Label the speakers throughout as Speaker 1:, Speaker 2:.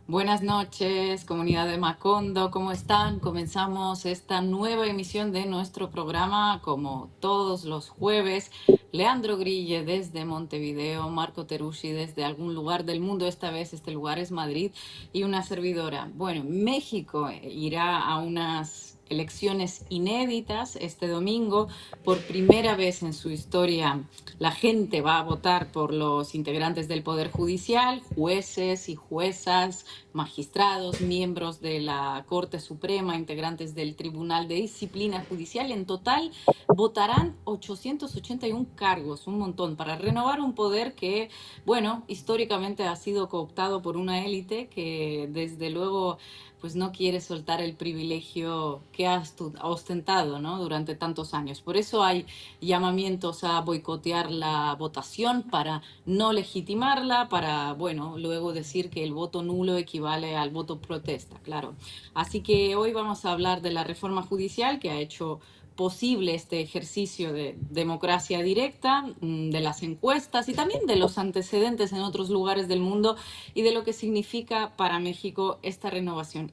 Speaker 1: Buenas noches, comunidad de Macondo, ¿cómo están? Comenzamos esta nueva emisión de nuestro programa, como todos los jueves. Leandro Grille desde Montevideo, Marco Terussi desde algún lugar del mundo, esta vez este lugar es Madrid, y una servidora. Bueno, México irá a unas elecciones inéditas este domingo. Por primera vez en su historia, la gente va a votar por los integrantes del Poder Judicial, jueces y juezas, magistrados, miembros de la Corte Suprema, integrantes del Tribunal de Disciplina Judicial. En total votarán 881 cargos, un montón, para renovar un poder que, bueno, históricamente ha sido cooptado por una élite que desde luego pues no quiere soltar el privilegio que ha ostentado, ¿no?, durante tantos años. Por eso hay llamamientos a boicotear la votación para no legitimarla, para, bueno, luego decir que el voto nulo equivale al voto protesta, claro. Así que hoy vamos a hablar de la reforma judicial que ha hecho posible este ejercicio de democracia directa, de las encuestas y también de los antecedentes en otros lugares del mundo y de lo que significa para México esta renovación.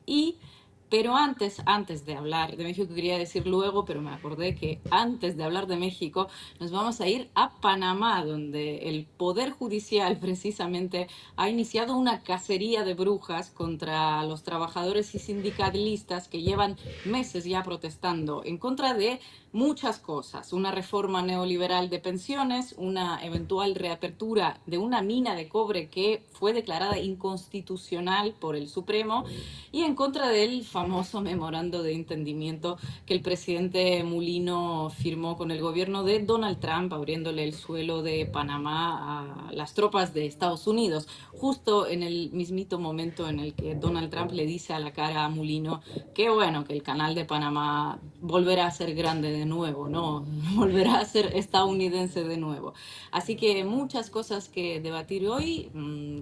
Speaker 1: Pero antes de hablar de México, quería decir luego, pero me acordé que antes de hablar de México, nos vamos a ir a Panamá, donde el Poder Judicial precisamente ha iniciado una cacería de brujas contra los trabajadores y sindicalistas que llevan meses ya protestando en contra de muchas cosas: una reforma neoliberal de pensiones, una eventual reapertura de una mina de cobre que fue declarada inconstitucional por el Supremo, y en contra del famoso memorando de entendimiento que el presidente Mulino firmó con el gobierno de Donald Trump, abriéndole el suelo de Panamá a las tropas de Estados Unidos, justo en el mismito momento en el que Donald Trump le dice a la cara a Mulino que, bueno, que el canal de Panamá volverá a ser grande de nuevo, ¿no? Volverá a ser estadounidense de nuevo. Así que muchas cosas que debatir hoy.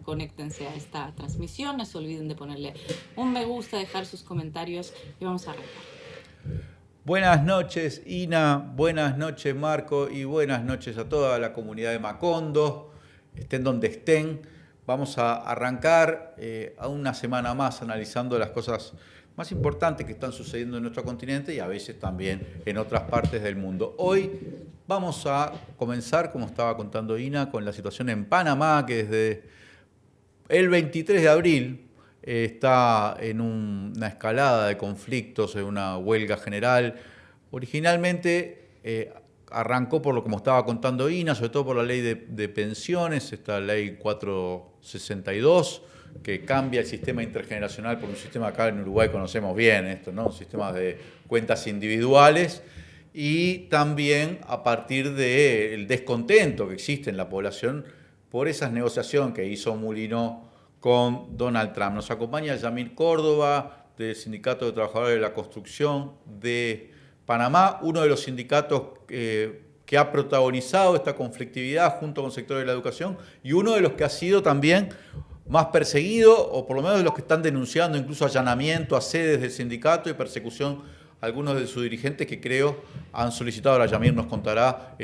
Speaker 1: Conéctense a esta transmisión, no se olviden de ponerle un me gusta, dejar sus comentarios y vamos a arrancar.
Speaker 2: Buenas noches, Ina, buenas noches, Marco, y buenas noches a toda la comunidad de Macondo, estén donde estén. Vamos a arrancar a una semana más analizando las cosas más importantes que están sucediendo en nuestro continente y a veces también en otras partes del mundo. Hoy vamos a comenzar, como estaba contando Ina, con la situación en Panamá, que desde el 23 de abril está en una escalada de conflictos, en una huelga general. Originalmente arrancó por lo que me estaba contando Ina, sobre todo por la ley de pensiones, esta ley 462, que cambia el sistema intergeneracional por un sistema acá en Uruguay conocemos bien esto, ¿no? Sistemas de cuentas individuales, y también a partir del descontento que existe en la población por esa negociación que hizo Mulino con Donald Trump. Nos acompaña Yamil Córdoba, del Sindicato de Trabajadores de la Construcción de Panamá, uno de los sindicatos que ha protagonizado esta conflictividad junto con el sector de la educación y uno de los que ha sido también más perseguido, o por lo menos de los que están denunciando incluso allanamiento a sedes del sindicato y persecución a algunos de sus dirigentes que creo han solicitado. Ahora Yamir nos contará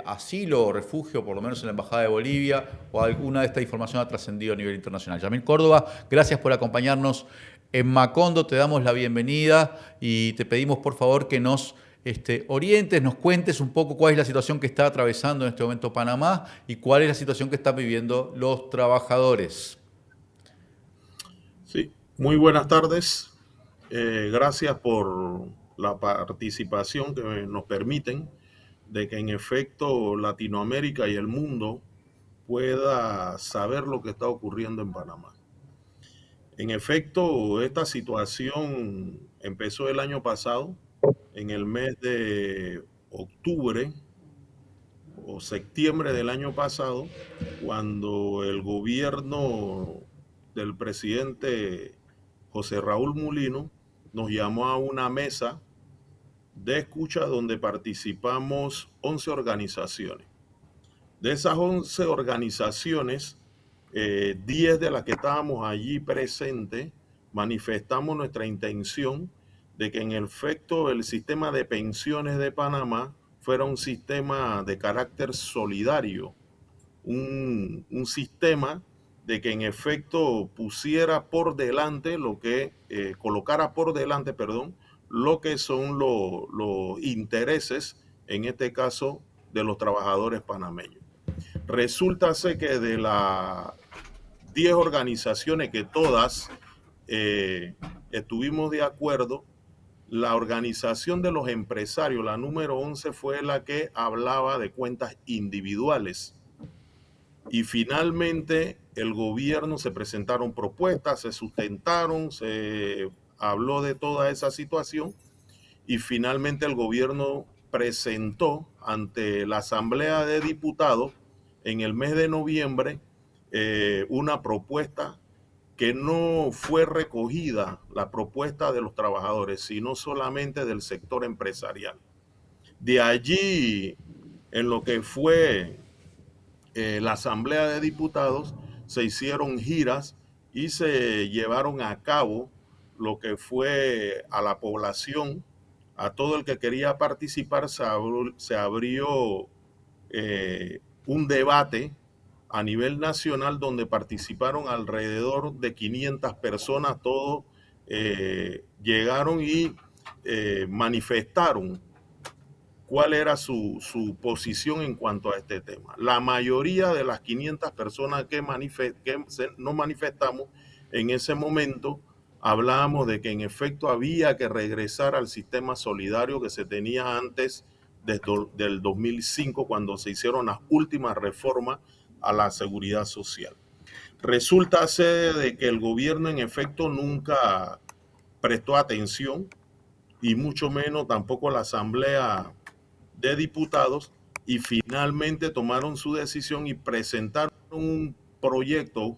Speaker 2: asilo o refugio, por lo menos en la Embajada de Bolivia, o alguna de esta información ha trascendido a nivel internacional. Yamil Córdoba, gracias por acompañarnos en Macondo, te damos la bienvenida y te pedimos por favor que nos orientes, nos cuentes un poco cuál es la situación que está atravesando en este momento Panamá y cuál es la situación que están viviendo los trabajadores.
Speaker 3: Sí, muy buenas tardes. Gracias por la participación que nos permiten de que en efecto Latinoamérica y el mundo pueda saber lo que está ocurriendo en Panamá. En efecto, esta situación empezó el año pasado, en el mes de octubre o septiembre del año pasado, cuando el gobierno del presidente José Raúl Mulino nos llamó a una mesa de escucha donde participamos 11 organizaciones. De esas 11 organizaciones, 10 de las que estábamos allí presentes, manifestamos nuestra intención de que en efecto el sistema de pensiones de Panamá fuera un sistema de carácter solidario, un sistema de que en efecto pusiera por delante colocara por delante, perdón, lo que son los intereses, en este caso, de los trabajadores panameños. Resulta ser que de las 10 organizaciones que todas estuvimos de acuerdo, la organización de los empresarios, la número 11, fue la que hablaba de cuentas individuales. Y finalmente el gobierno, se presentaron propuestas, se sustentaron, se habló de toda esa situación y finalmente el gobierno presentó ante la Asamblea de Diputados en el mes de noviembre una propuesta que no fue recogida, la propuesta de los trabajadores, sino solamente del sector empresarial. De allí, en lo que fue la Asamblea de Diputados, se hicieron giras y se llevaron a cabo lo que fue a la población, a todo el que quería participar, se abrió un debate a nivel nacional donde participaron alrededor de 500 personas, todos llegaron y manifestaron cuál era su posición en cuanto a este tema. La mayoría de las 500 personas que nos manifestamos en ese momento, hablábamos de que en efecto había que regresar al sistema solidario que se tenía antes del 2005, cuando se hicieron las últimas reformas a la seguridad social. Resulta ser de que el gobierno en efecto nunca prestó atención y mucho menos tampoco la Asamblea de Diputados, y finalmente tomaron su decisión y presentaron un proyecto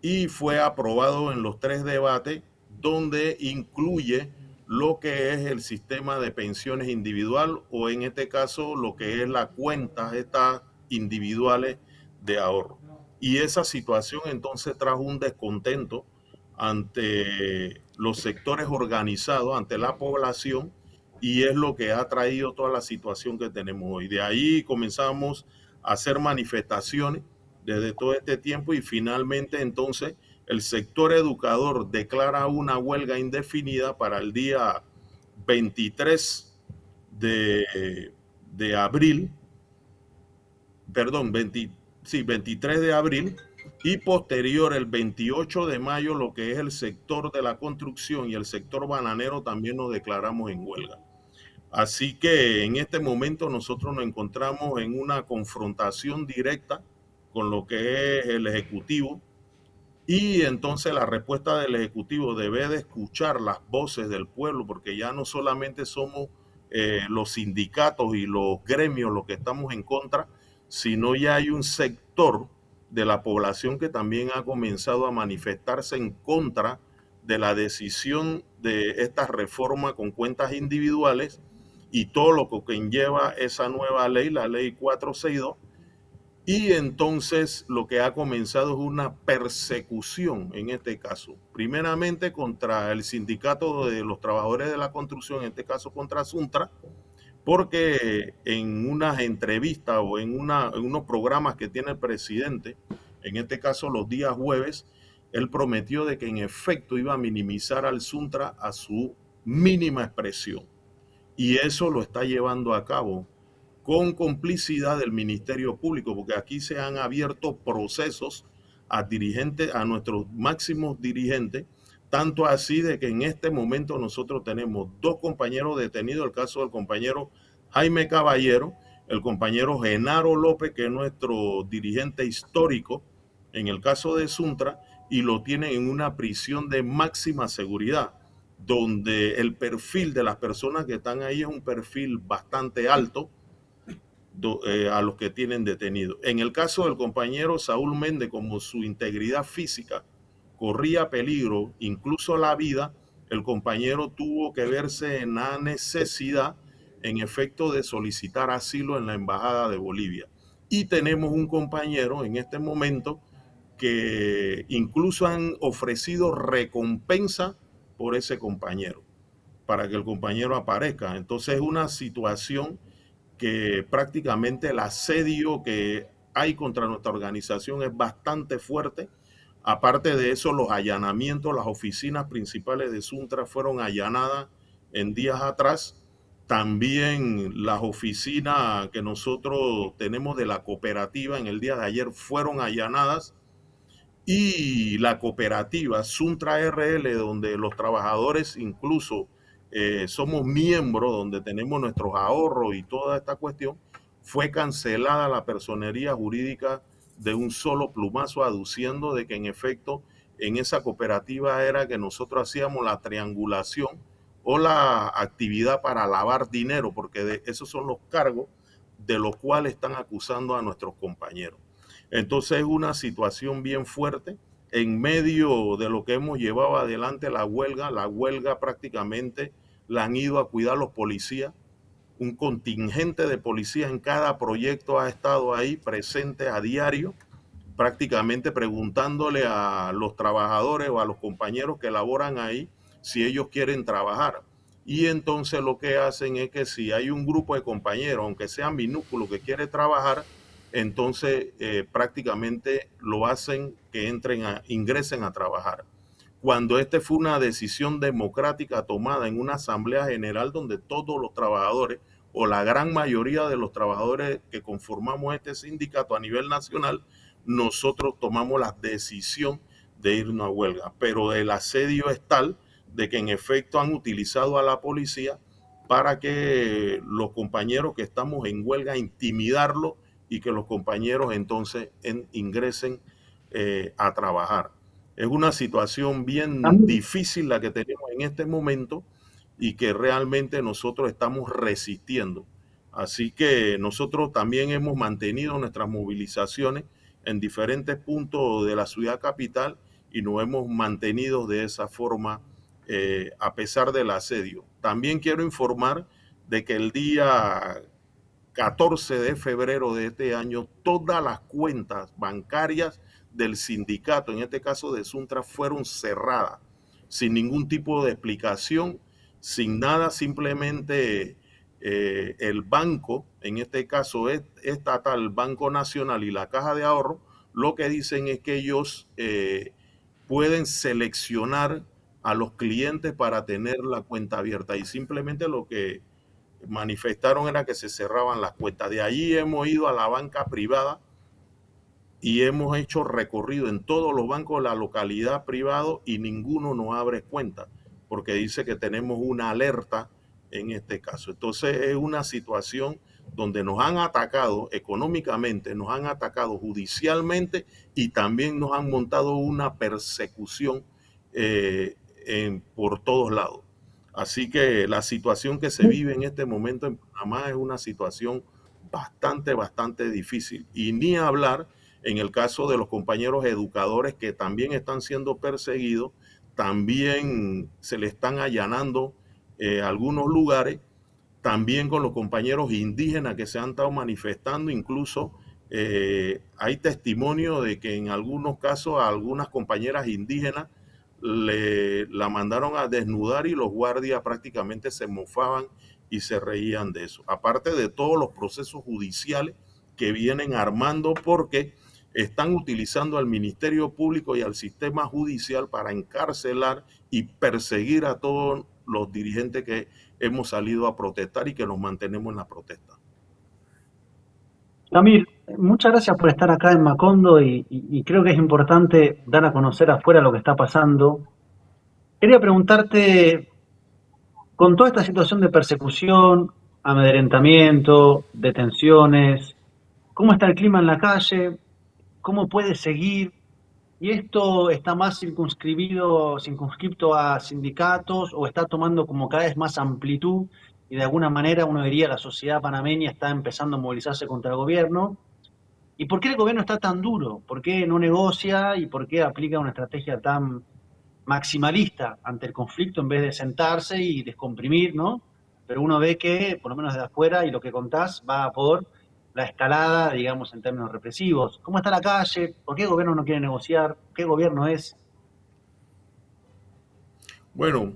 Speaker 3: y fue aprobado en los 3 debates, donde incluye lo que es el sistema de pensiones individual, o en este caso lo que es la cuenta estas individuales de ahorro. Y esa situación entonces trajo un descontento ante los sectores organizados, ante la población, y es lo que ha traído toda la situación que tenemos hoy. De ahí comenzamos a hacer manifestaciones desde todo este tiempo y finalmente entonces el sector educador declara una huelga indefinida para el día 23 de abril, perdón, 23 de abril, y posterior el 28 de mayo lo que es el sector de la construcción y el sector bananero también nos declaramos en huelga. Así que en este momento nosotros nos encontramos en una confrontación directa con lo que es el Ejecutivo, y entonces la respuesta del Ejecutivo debe de escuchar las voces del pueblo, porque ya no solamente somos los sindicatos y los gremios los que estamos en contra, sino ya hay un sector de la población que también ha comenzado a manifestarse en contra de la decisión de esta reforma con cuentas individuales y todo lo que conlleva esa nueva ley, la ley 462. Y entonces lo que ha comenzado es una persecución en este caso, primeramente contra el sindicato de los trabajadores de la construcción, en este caso contra Suntra, porque en unas entrevistas o en unos programas que tiene el presidente, en este caso los días jueves, él prometió de que en efecto iba a minimizar al Suntra a su mínima expresión. Y eso lo está llevando a cabo con complicidad del Ministerio Público, porque aquí se han abierto procesos a dirigentes, a nuestros máximos dirigentes, tanto así de que en este momento nosotros tenemos 2 compañeros detenidos, el caso del compañero Jaime Caballero, el compañero Genaro López, que es nuestro dirigente histórico en el caso de Suntra, y lo tienen en una prisión de máxima seguridad, donde el perfil de las personas que están ahí es un perfil bastante alto a los que tienen detenidos. En el caso del compañero Saúl Méndez, como su integridad física corría peligro, incluso la vida, el compañero tuvo que verse en la necesidad, en efecto, de solicitar asilo en la Embajada de Bolivia. Y tenemos un compañero en este momento que incluso han ofrecido recompensa por ese compañero, para que el compañero aparezca. Entonces es una situación que prácticamente el asedio que hay contra nuestra organización es bastante fuerte. Aparte de eso, los allanamientos, las oficinas principales de Suntra fueron allanadas en días atrás. También las oficinas que nosotros tenemos de la cooperativa en el día de ayer fueron allanadas, y la cooperativa Suntra RL, donde los trabajadores incluso somos miembros, donde tenemos nuestros ahorros y toda esta cuestión, fue cancelada la personería jurídica de un solo plumazo, aduciendo de que en efecto en esa cooperativa era que nosotros hacíamos la triangulación o la actividad para lavar dinero, porque esos son los cargos de los cuales están acusando a nuestros compañeros. Entonces es una situación bien fuerte en medio de lo que hemos llevado adelante la huelga prácticamente la han ido a cuidar los policías. Un contingente de policías en cada proyecto ha estado ahí presente a diario, prácticamente preguntándole a los trabajadores o a los compañeros que laboran ahí si ellos quieren trabajar. Y entonces lo que hacen es que si hay un grupo de compañeros, aunque sea minúsculo, que quiere trabajar, entonces prácticamente lo hacen que ingresen a trabajar. Cuando fue una decisión democrática tomada en una asamblea general donde todos los trabajadores o la gran mayoría de los trabajadores que conformamos este sindicato a nivel nacional, nosotros tomamos la decisión de irnos a huelga. Pero el asedio es tal de que en efecto han utilizado a la policía para que los compañeros que estamos en huelga intimidarlos y que los compañeros entonces ingresen a trabajar. Es una situación bien difícil la que tenemos en este momento y que realmente nosotros estamos resistiendo. Así que nosotros también hemos mantenido nuestras movilizaciones en diferentes puntos de la ciudad capital y nos hemos mantenido de esa forma a pesar del asedio. También quiero informar de que el día 14 de febrero de este año, todas las cuentas bancarias del sindicato, en este caso de Suntra, fueron cerradas, sin ningún tipo de explicación, sin nada, simplemente el banco, en este caso estatal, Banco Nacional y la Caja de Ahorro, lo que dicen es que ellos pueden seleccionar a los clientes para tener la cuenta abierta, y simplemente lo que manifestaron era que se cerraban las cuentas. De allí hemos ido a la banca privada y hemos hecho recorrido en todos los bancos de la localidad privado y ninguno nos abre cuenta porque dice que tenemos una alerta en este caso. Entonces es una situación donde nos han atacado económicamente, nos han atacado judicialmente y también nos han montado una persecución por todos lados. Así que la situación que se vive en este momento en Panamá es una situación bastante difícil. Y ni hablar en el caso de los compañeros educadores que también están siendo perseguidos, también se le están allanando algunos lugares, también con los compañeros indígenas que se han estado manifestando. Incluso hay testimonio de que en algunos casos a algunas compañeras indígenas la mandaron a desnudar y los guardias prácticamente se mofaban y se reían de eso. Aparte de todos los procesos judiciales que vienen armando porque están utilizando al Ministerio Público y al sistema judicial para encarcelar y perseguir a todos los dirigentes que hemos salido a protestar y que nos mantenemos en la protesta.
Speaker 4: Samir, muchas gracias por estar acá en Macondo y creo que es importante dar a conocer afuera lo que está pasando. Quería preguntarte, con toda esta situación de persecución, amedrentamiento, detenciones, ¿cómo está el clima en la calle? ¿Cómo puede seguir? ¿Y esto está más circunscripto a sindicatos o está tomando como cada vez más amplitud y de alguna manera uno diría la sociedad panameña está empezando a movilizarse contra el gobierno? ¿Y por qué el gobierno está tan duro? ¿Por qué no negocia y por qué aplica una estrategia tan maximalista ante el conflicto en vez de sentarse y descomprimir, ¿no? Pero uno ve que, por lo menos desde afuera, y lo que contás, va por la escalada, digamos, en términos represivos. ¿Cómo está la calle? ¿Por qué el gobierno no quiere negociar? ¿Qué gobierno es?
Speaker 3: Bueno,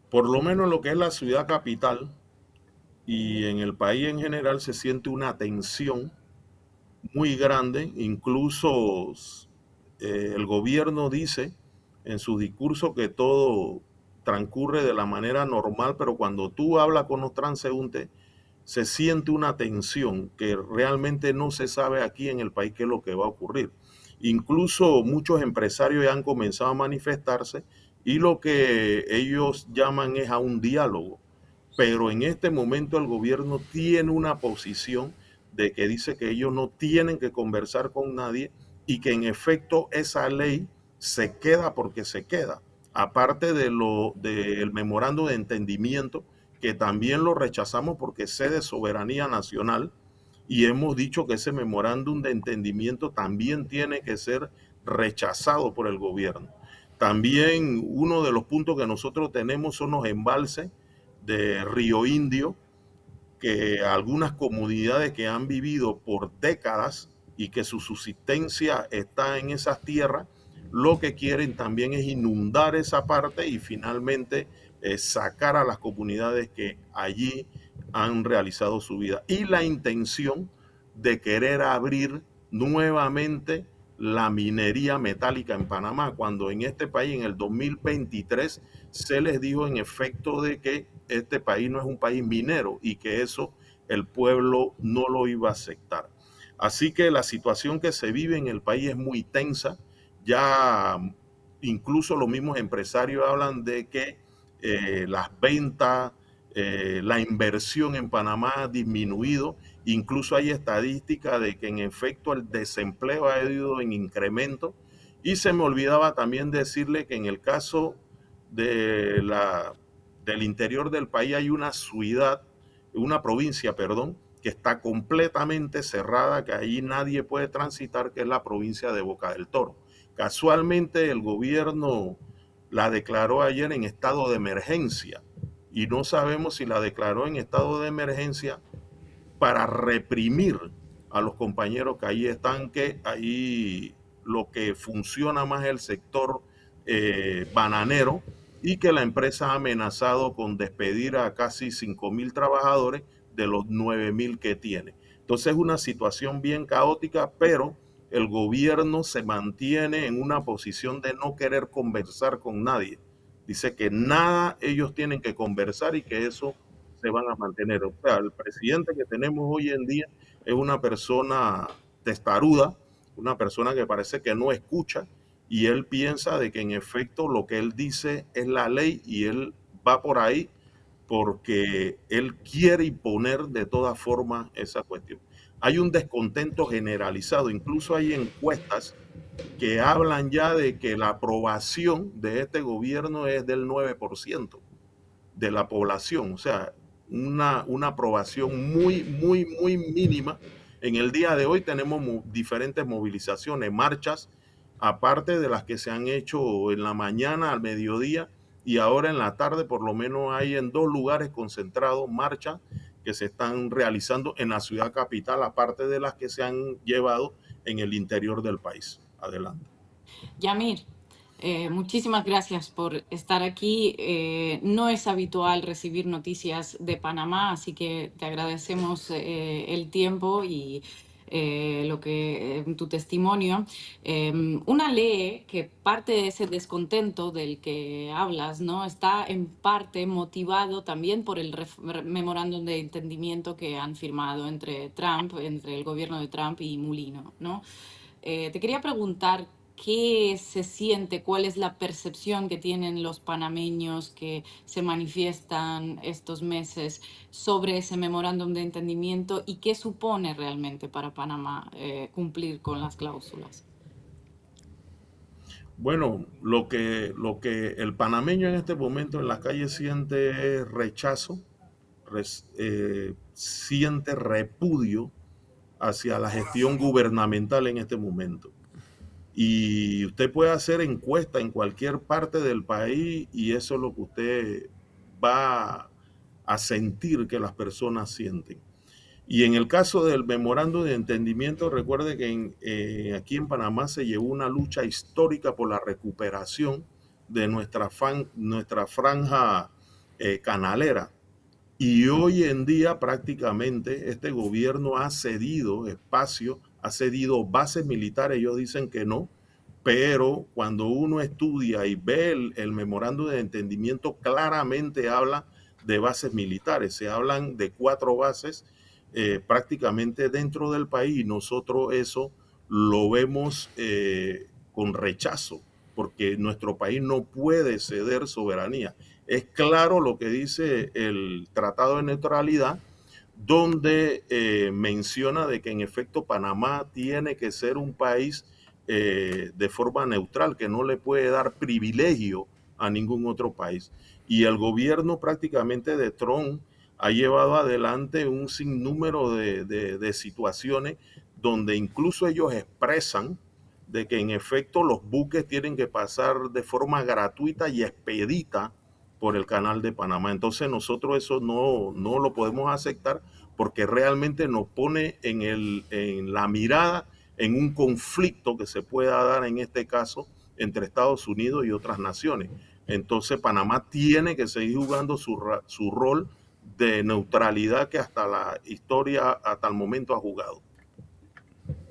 Speaker 3: por lo menos lo que es la ciudad capital y en el país en general se siente una tensión muy grande. Incluso el gobierno dice en su discurso que todo transcurre de la manera normal, pero cuando tú hablas con los transeúntes, se siente una tensión que realmente no se sabe aquí en el país qué es lo que va a ocurrir. Incluso muchos empresarios ya han comenzado a manifestarse y lo que ellos llaman es a un diálogo. Pero en este momento el gobierno tiene una posición de que dice que ellos no tienen que conversar con nadie y que en efecto esa ley se queda porque se queda. Aparte del memorando de entendimiento, que también lo rechazamos porque cede soberanía nacional, y hemos dicho que ese memorándum de entendimiento también tiene que ser rechazado por el gobierno. También uno de los puntos que nosotros tenemos son los embalses de Río Indio, que algunas comunidades que han vivido por décadas y que su subsistencia está en esas tierras, lo que quieren también es inundar esa parte y finalmente sacar a las comunidades que allí han realizado su vida. Y la intención de querer abrir nuevamente la minería metálica en Panamá, cuando en este país en el 2023 se les dijo en efecto de que este país no es un país minero y que eso el pueblo no lo iba a aceptar. Así que la situación que se vive en el país es muy tensa. Ya incluso los mismos empresarios hablan de que las ventas, la inversión en Panamá ha disminuido. Incluso hay estadística de que en efecto el desempleo ha ido en incremento. Y se me olvidaba también decirle que en el caso del interior del país hay una provincia, perdón, que está completamente cerrada, que ahí nadie puede transitar, que es la provincia de Boca del Toro. Casualmente el gobierno la declaró ayer en estado de emergencia y no sabemos si la declaró en estado de emergencia para reprimir a los compañeros que ahí están, que ahí lo que funciona más es el sector bananero, y que la empresa ha amenazado con despedir a casi 5,000 trabajadores de los 9,000 que tiene. Entonces es una situación bien caótica, pero el gobierno se mantiene en una posición de no querer conversar con nadie. Dice que nada ellos tienen que conversar y que eso se van a mantener. O sea, el presidente que tenemos hoy en día es una persona testaruda, una persona que parece que no escucha, y él piensa de que en efecto lo que él dice es la ley y él va por ahí porque él quiere imponer de todas formas esa cuestión. Hay un descontento generalizado, incluso hay encuestas que hablan ya de que la aprobación de este gobierno es del 9% de la población, o sea, una aprobación muy, muy, muy mínima. En el día de hoy tenemos diferentes movilizaciones, marchas, aparte de las que se han hecho en la mañana, al mediodía, y ahora en la tarde por lo menos hay en 2 lugares concentrados marchas que se están realizando en la ciudad capital, aparte de las que se han llevado en el interior del país. Adelante.
Speaker 1: Yamir, muchísimas gracias por estar aquí. No es habitual recibir noticias de Panamá, así que te agradecemos el tiempo y tu testimonio. Una ley que parte de ese descontento del que hablas, ¿no? Está en parte motivado también por el memorándum de entendimiento que han firmado entre el gobierno de Trump y Mulino, ¿no? Te quería preguntar qué se siente, cuál es la percepción que tienen los panameños que se manifiestan estos meses sobre ese memorándum de entendimiento y qué supone realmente para Panamá cumplir con las cláusulas.
Speaker 3: Bueno, lo que el panameño en este momento en las calles siente es rechazo, siente repudio hacia la gestión gubernamental en este momento. Y usted puede hacer encuesta en cualquier parte del país y eso es lo que usted va a sentir que las personas sienten. Y en el caso del memorando de entendimiento, recuerde que aquí en Panamá se llevó una lucha histórica por la recuperación de nuestra franja canalera. Y hoy en día prácticamente este gobierno ha cedido espacio ha cedido bases militares, ellos dicen que no, pero cuando uno estudia y ve el memorándum de entendimiento, claramente habla de bases militares. Se hablan de 4 bases prácticamente dentro del país, y nosotros eso lo vemos con rechazo, porque nuestro país no puede ceder soberanía. Es claro lo que dice el Tratado de Neutralidad, donde menciona de que en efecto Panamá tiene que ser un país de forma neutral, que no le puede dar privilegio a ningún otro país. Y el gobierno prácticamente de Trump ha llevado adelante un sinnúmero de situaciones donde incluso ellos expresan de que en efecto los buques tienen que pasar de forma gratuita y expedita por el canal de Panamá. Entonces nosotros eso no lo podemos aceptar, porque realmente nos pone en la mirada en un conflicto que se pueda dar en este caso entre Estados Unidos y otras naciones. Entonces Panamá tiene que seguir jugando su rol de neutralidad que hasta la historia, hasta el momento ha jugado.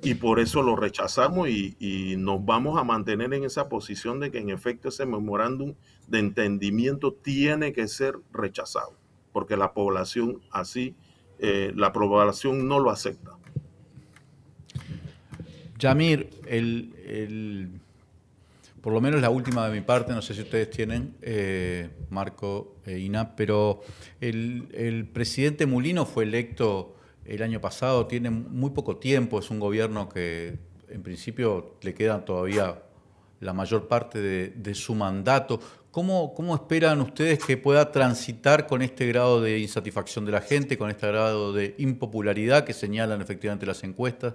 Speaker 3: Y por eso lo rechazamos, y nos vamos a mantener en esa posición de que en efecto ese memorándum de entendimiento tiene que ser rechazado, porque la población así, la población no lo acepta.
Speaker 2: Yamir, por lo menos la última de mi parte, no sé si ustedes tienen, Marco e Ina, pero el presidente Mulino fue electo el año pasado, tiene muy poco tiempo, es un gobierno que en principio le quedan todavía la mayor parte de su mandato. ¿Cómo esperan ustedes que pueda transitar con este grado de insatisfacción de la gente, con este grado de impopularidad que señalan efectivamente las encuestas?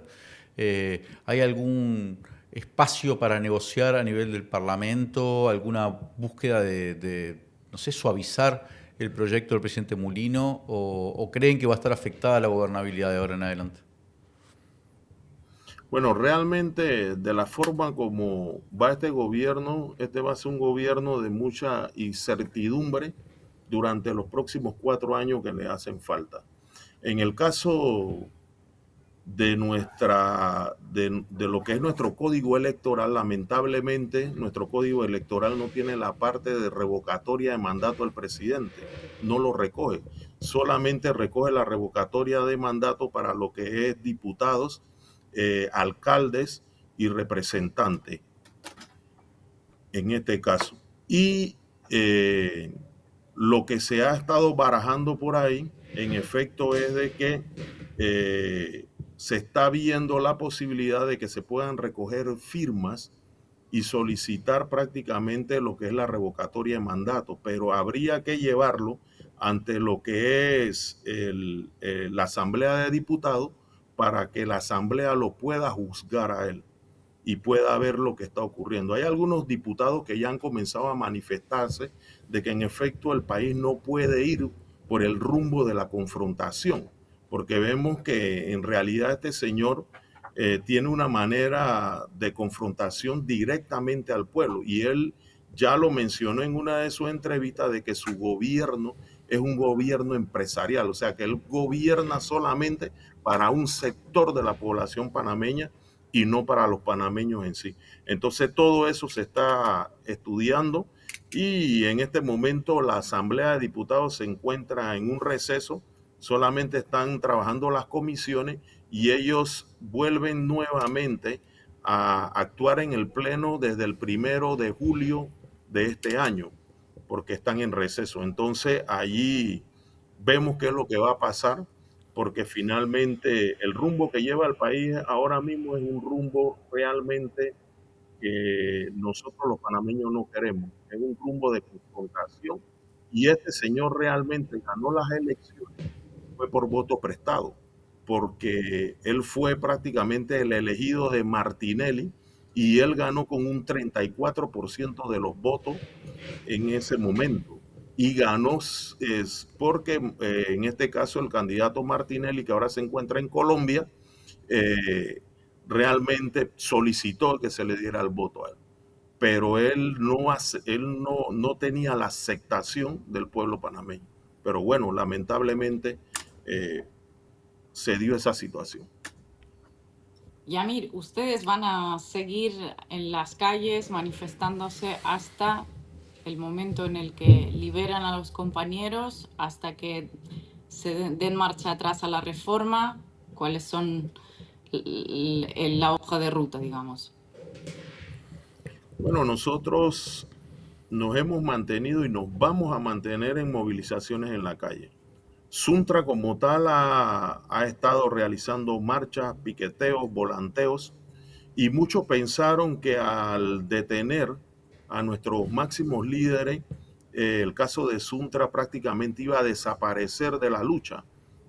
Speaker 2: ¿Hay algún espacio para negociar a nivel del Parlamento, alguna búsqueda de no sé, suavizar el proyecto del presidente Mulino, o creen que va a estar afectada la gobernabilidad de ahora en adelante?
Speaker 3: Bueno, realmente de la forma como va este gobierno, este va a ser un gobierno de mucha incertidumbre durante los próximos 4 años que le hacen falta. En el caso de lo que es nuestro código electoral, lamentablemente nuestro código electoral no tiene la parte de revocatoria de mandato del presidente, no lo recoge, solamente recoge la revocatoria de mandato para lo que es diputados, alcaldes y representantes en este caso. Y lo que se ha estado barajando por ahí, en efecto, es de que se está viendo la posibilidad de que se puedan recoger firmas y solicitar prácticamente lo que es la revocatoria de mandato, pero habría que llevarlo ante lo que es la Asamblea de Diputados, para que la Asamblea lo pueda juzgar a él y pueda ver lo que está ocurriendo. Hay algunos diputados que ya han comenzado a manifestarse de que en efecto el país no puede ir por el rumbo de la confrontación, porque vemos que en realidad este señor tiene una manera de confrontación directamente al pueblo, y él ya lo mencionó en una de sus entrevistas de que su gobierno es un gobierno empresarial, o sea que él gobierna solamente para un sector de la población panameña y no para los panameños en sí. Entonces todo eso se está estudiando, y en este momento la Asamblea de Diputados se encuentra en un receso, solamente están trabajando las comisiones, y ellos vuelven nuevamente a actuar en el Pleno desde el 1 de julio de este año, porque están en receso. Entonces allí vemos qué es lo que va a pasar, porque finalmente el rumbo que lleva el país ahora mismo es un rumbo realmente que nosotros los panameños no queremos. Es un rumbo de confrontación, y este señor realmente ganó las elecciones fue por voto prestado, porque él fue prácticamente el elegido de Martinelli, y él ganó con un 34% de los votos en ese momento. Y ganó es porque en este caso el candidato Martinelli, que ahora se encuentra en Colombia, eh, realmente solicitó que se le diera el voto a él. Pero él no tenía la aceptación del pueblo panameño. Pero bueno, lamentablemente se dio esa situación.
Speaker 1: Yamir, ¿ustedes van a seguir en las calles manifestándose hasta el momento en el que liberan a los compañeros, hasta que se den marcha atrás a la reforma? ¿Cuáles son la hoja de ruta, digamos?
Speaker 3: Bueno, nosotros nos hemos mantenido y nos vamos a mantener en movilizaciones en la calle. Suntra como tal ha estado realizando marchas, piqueteos, volanteos, y muchos pensaron que al detener a nuestros máximos líderes, el caso de Suntra prácticamente iba a desaparecer de la lucha.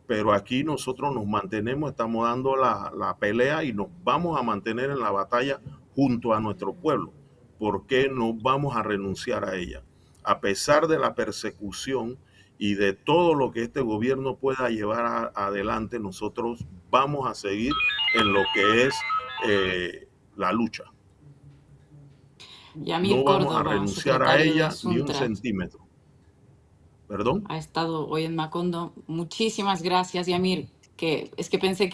Speaker 3: Pero aquí nosotros nos mantenemos, estamos dando la pelea y nos vamos a mantener en la batalla junto a nuestro pueblo. ¿Por qué no vamos a renunciar a ella? A pesar de la persecución y de todo lo que este gobierno pueda llevar adelante, nosotros vamos a seguir en lo que es la lucha.
Speaker 1: Yamir
Speaker 3: No vamos a
Speaker 1: Córdoba,
Speaker 3: renunciar a
Speaker 1: secretario de
Speaker 3: ella ni un
Speaker 1: Suntra,
Speaker 3: centímetro. ¿Perdón?
Speaker 1: ha estado hoy en Macondo. Muchísimas gracias, Yamir. Que es que pensé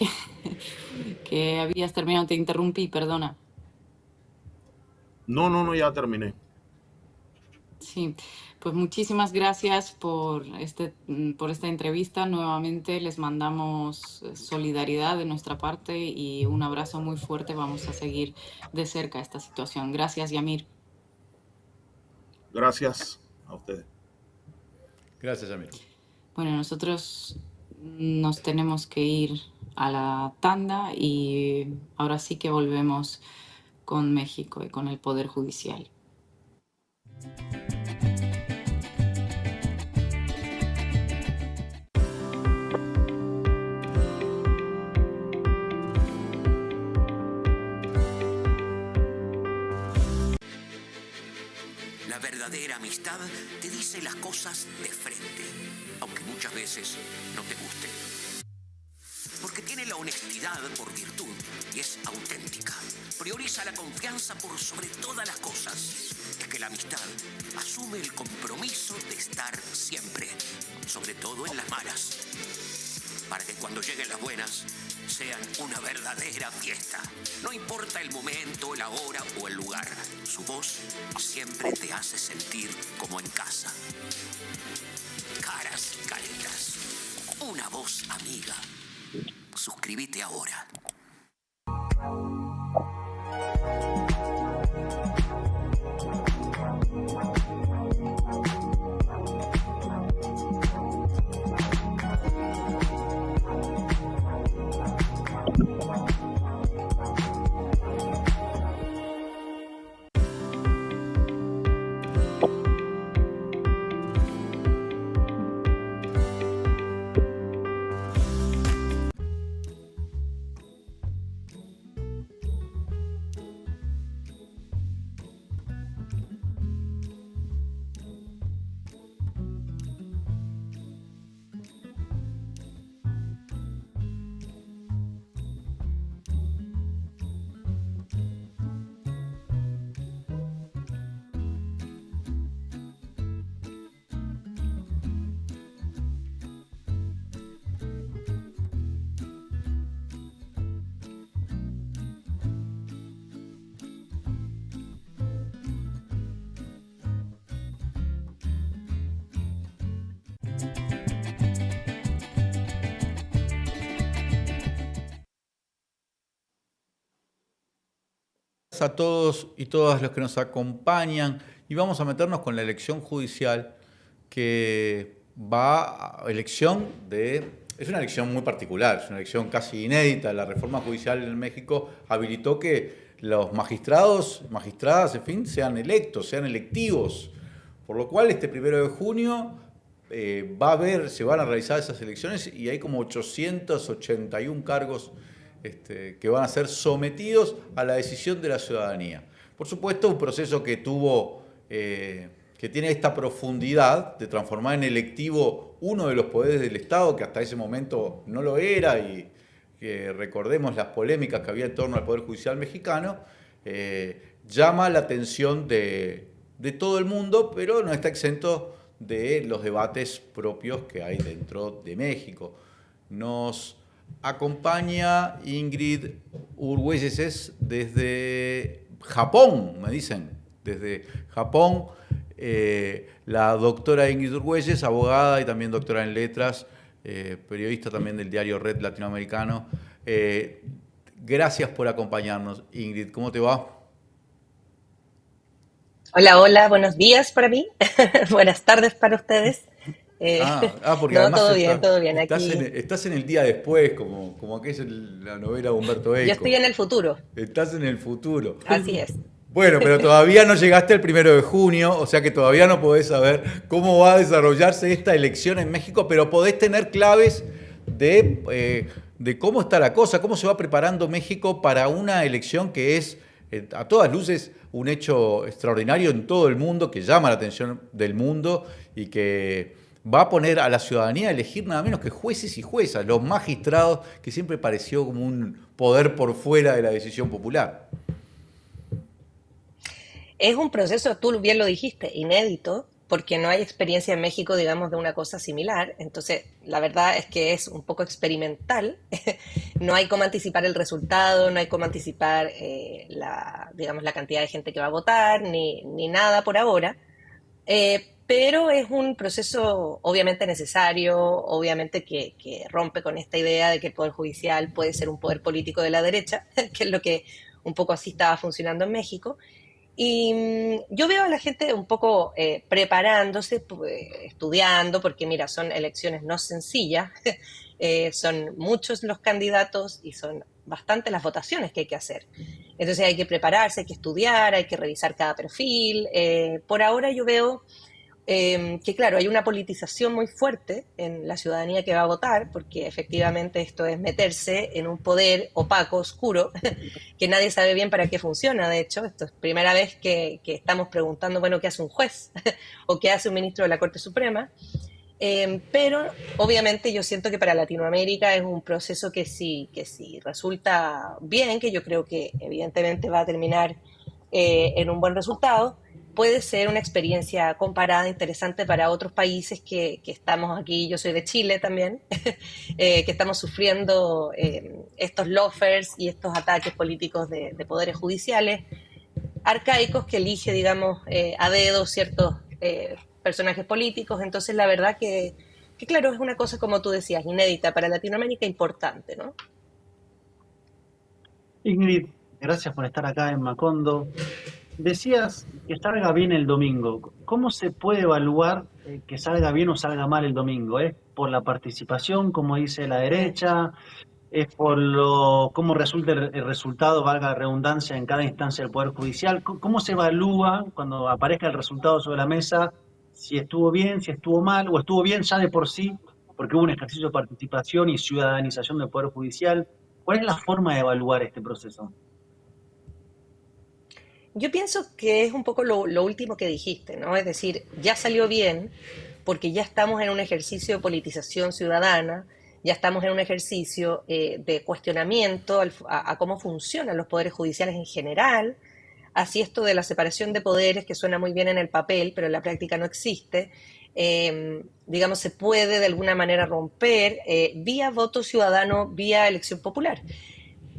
Speaker 1: que habías terminado, te interrumpí, perdona.
Speaker 3: No, ya terminé.
Speaker 1: Sí, pues muchísimas gracias por esta entrevista. Nuevamente les mandamos solidaridad de nuestra parte y un abrazo muy fuerte. Vamos a seguir de cerca esta situación. Gracias, Yamir.
Speaker 3: Gracias a ustedes.
Speaker 2: Gracias, Yamir.
Speaker 1: Bueno, nosotros nos tenemos que ir a la tanda y ahora sí que volvemos con México y con el Poder Judicial.
Speaker 5: La verdadera amistad te dice las cosas de frente, aunque muchas veces no te guste. Porque tiene la honestidad por virtud y es auténtica. Prioriza la confianza por sobre todas las cosas. Es que la amistad asume el compromiso de estar siempre, sobre todo en las malas, para que cuando lleguen las buenas sean una verdadera fiesta. No importa el momento, la hora o el lugar, su voz siempre te hace sentir como en casa. Caras y caretas, una voz amiga. Suscríbete ahora.
Speaker 2: A todos y todas los que nos acompañan y vamos a meternos con la elección judicial que va a elección de... Es una elección muy particular, es una elección casi inédita. La reforma judicial en México habilitó que los magistrados, magistradas, en fin, sean electos, sean electivos. Por lo cual este 1 de junio se van a realizar esas elecciones y hay como 881 cargos que van a ser sometidos a la decisión de la ciudadanía. Por supuesto, un proceso que tiene esta profundidad de transformar en electivo uno de los poderes del Estado, que hasta ese momento no lo era, y que recordemos las polémicas que había en torno al Poder Judicial mexicano, llama la atención de todo el mundo, pero no está exento de los debates propios que hay dentro de México. Nos acompaña Ingrid Urgüelles desde Japón, me dicen, desde Japón. La doctora Ingrid Urgüelles, abogada y también doctora en letras, periodista también del diario Red Latinoamericano. Gracias por acompañarnos, Ingrid. ¿Cómo te va?
Speaker 6: Hola, hola, buenos días para mí, buenas tardes para ustedes. Eh,
Speaker 2: Porque
Speaker 6: no,
Speaker 2: además
Speaker 6: todo bien aquí.
Speaker 2: estás en el día después, como aquella la novela de Humberto
Speaker 6: Yo estoy
Speaker 2: Eco.
Speaker 6: en el futuro,
Speaker 2: Estás en el futuro.
Speaker 6: así es.
Speaker 2: Bueno, pero todavía no llegaste al 1 de junio, o sea que todavía no podés saber cómo va a desarrollarse esta elección en México, pero podés tener claves de cómo está la cosa, cómo se va preparando México para una elección que es, a todas luces, un hecho extraordinario en todo el mundo, que llama la atención del mundo y que va a poner a la ciudadanía a elegir nada menos que jueces y juezas, los magistrados, que siempre pareció como un poder por fuera de la decisión popular.
Speaker 6: Es un proceso, tú bien lo dijiste, inédito, porque no hay experiencia en México, digamos, de una cosa similar. Entonces, la verdad es que es un poco experimental. No hay cómo anticipar el resultado, no hay cómo anticipar digamos, la cantidad de gente que va a votar, ni nada por ahora. Pero es un proceso obviamente necesario, obviamente que rompe con esta idea de que el Poder Judicial puede ser un poder político de la derecha, que es lo que un poco así estaba funcionando en México. Y yo veo a la gente un poco preparándose, estudiando, porque mira, son elecciones no sencillas, son muchos los candidatos y son bastantes las votaciones que hay que hacer. Entonces hay que prepararse, hay que estudiar, hay que revisar cada perfil. Por ahora yo veo que claro, hay una politización muy fuerte en la ciudadanía que va a votar, porque efectivamente esto es meterse en un poder opaco, oscuro, que nadie sabe bien para qué funciona. De hecho, esto es primera vez que estamos preguntando, bueno, ¿qué hace un juez? ¿O qué hace un ministro de la Corte Suprema? Pero obviamente yo siento que para Latinoamérica es un proceso que si resulta bien, que yo creo que evidentemente va a terminar en un buen resultado, puede ser una experiencia comparada interesante para otros países que estamos aquí. Yo soy de Chile también, que estamos sufriendo estos lawfare y estos ataques políticos de poderes judiciales arcaicos que elige, digamos, a dedo ciertos personajes políticos. Entonces, la verdad que, claro, es una cosa, como tú decías, inédita para Latinoamérica, importante, ¿no?
Speaker 4: Ingrid, gracias por estar acá en Macondo. Decías que salga bien el domingo. ¿Cómo se puede evaluar que salga bien o salga mal el domingo? ¿Es por la participación, como dice la derecha? ¿Es por cómo resulta el resultado, valga la redundancia, en cada instancia del Poder Judicial? ¿Cómo se evalúa cuando aparezca el resultado sobre la mesa si estuvo bien, si estuvo mal, o estuvo bien ya de por sí, porque hubo un ejercicio de participación y ciudadanización del Poder Judicial? ¿Cuál es la forma de evaluar este proceso?
Speaker 6: Yo pienso que es un poco lo último que dijiste, ¿no? Es decir, ya salió bien porque ya estamos en un ejercicio de politización ciudadana, ya estamos en un ejercicio de cuestionamiento a cómo funcionan los poderes judiciales en general. Así esto de la separación de poderes, que suena muy bien en el papel, pero en la práctica no existe, digamos, se puede de alguna manera romper vía voto ciudadano, vía elección popular.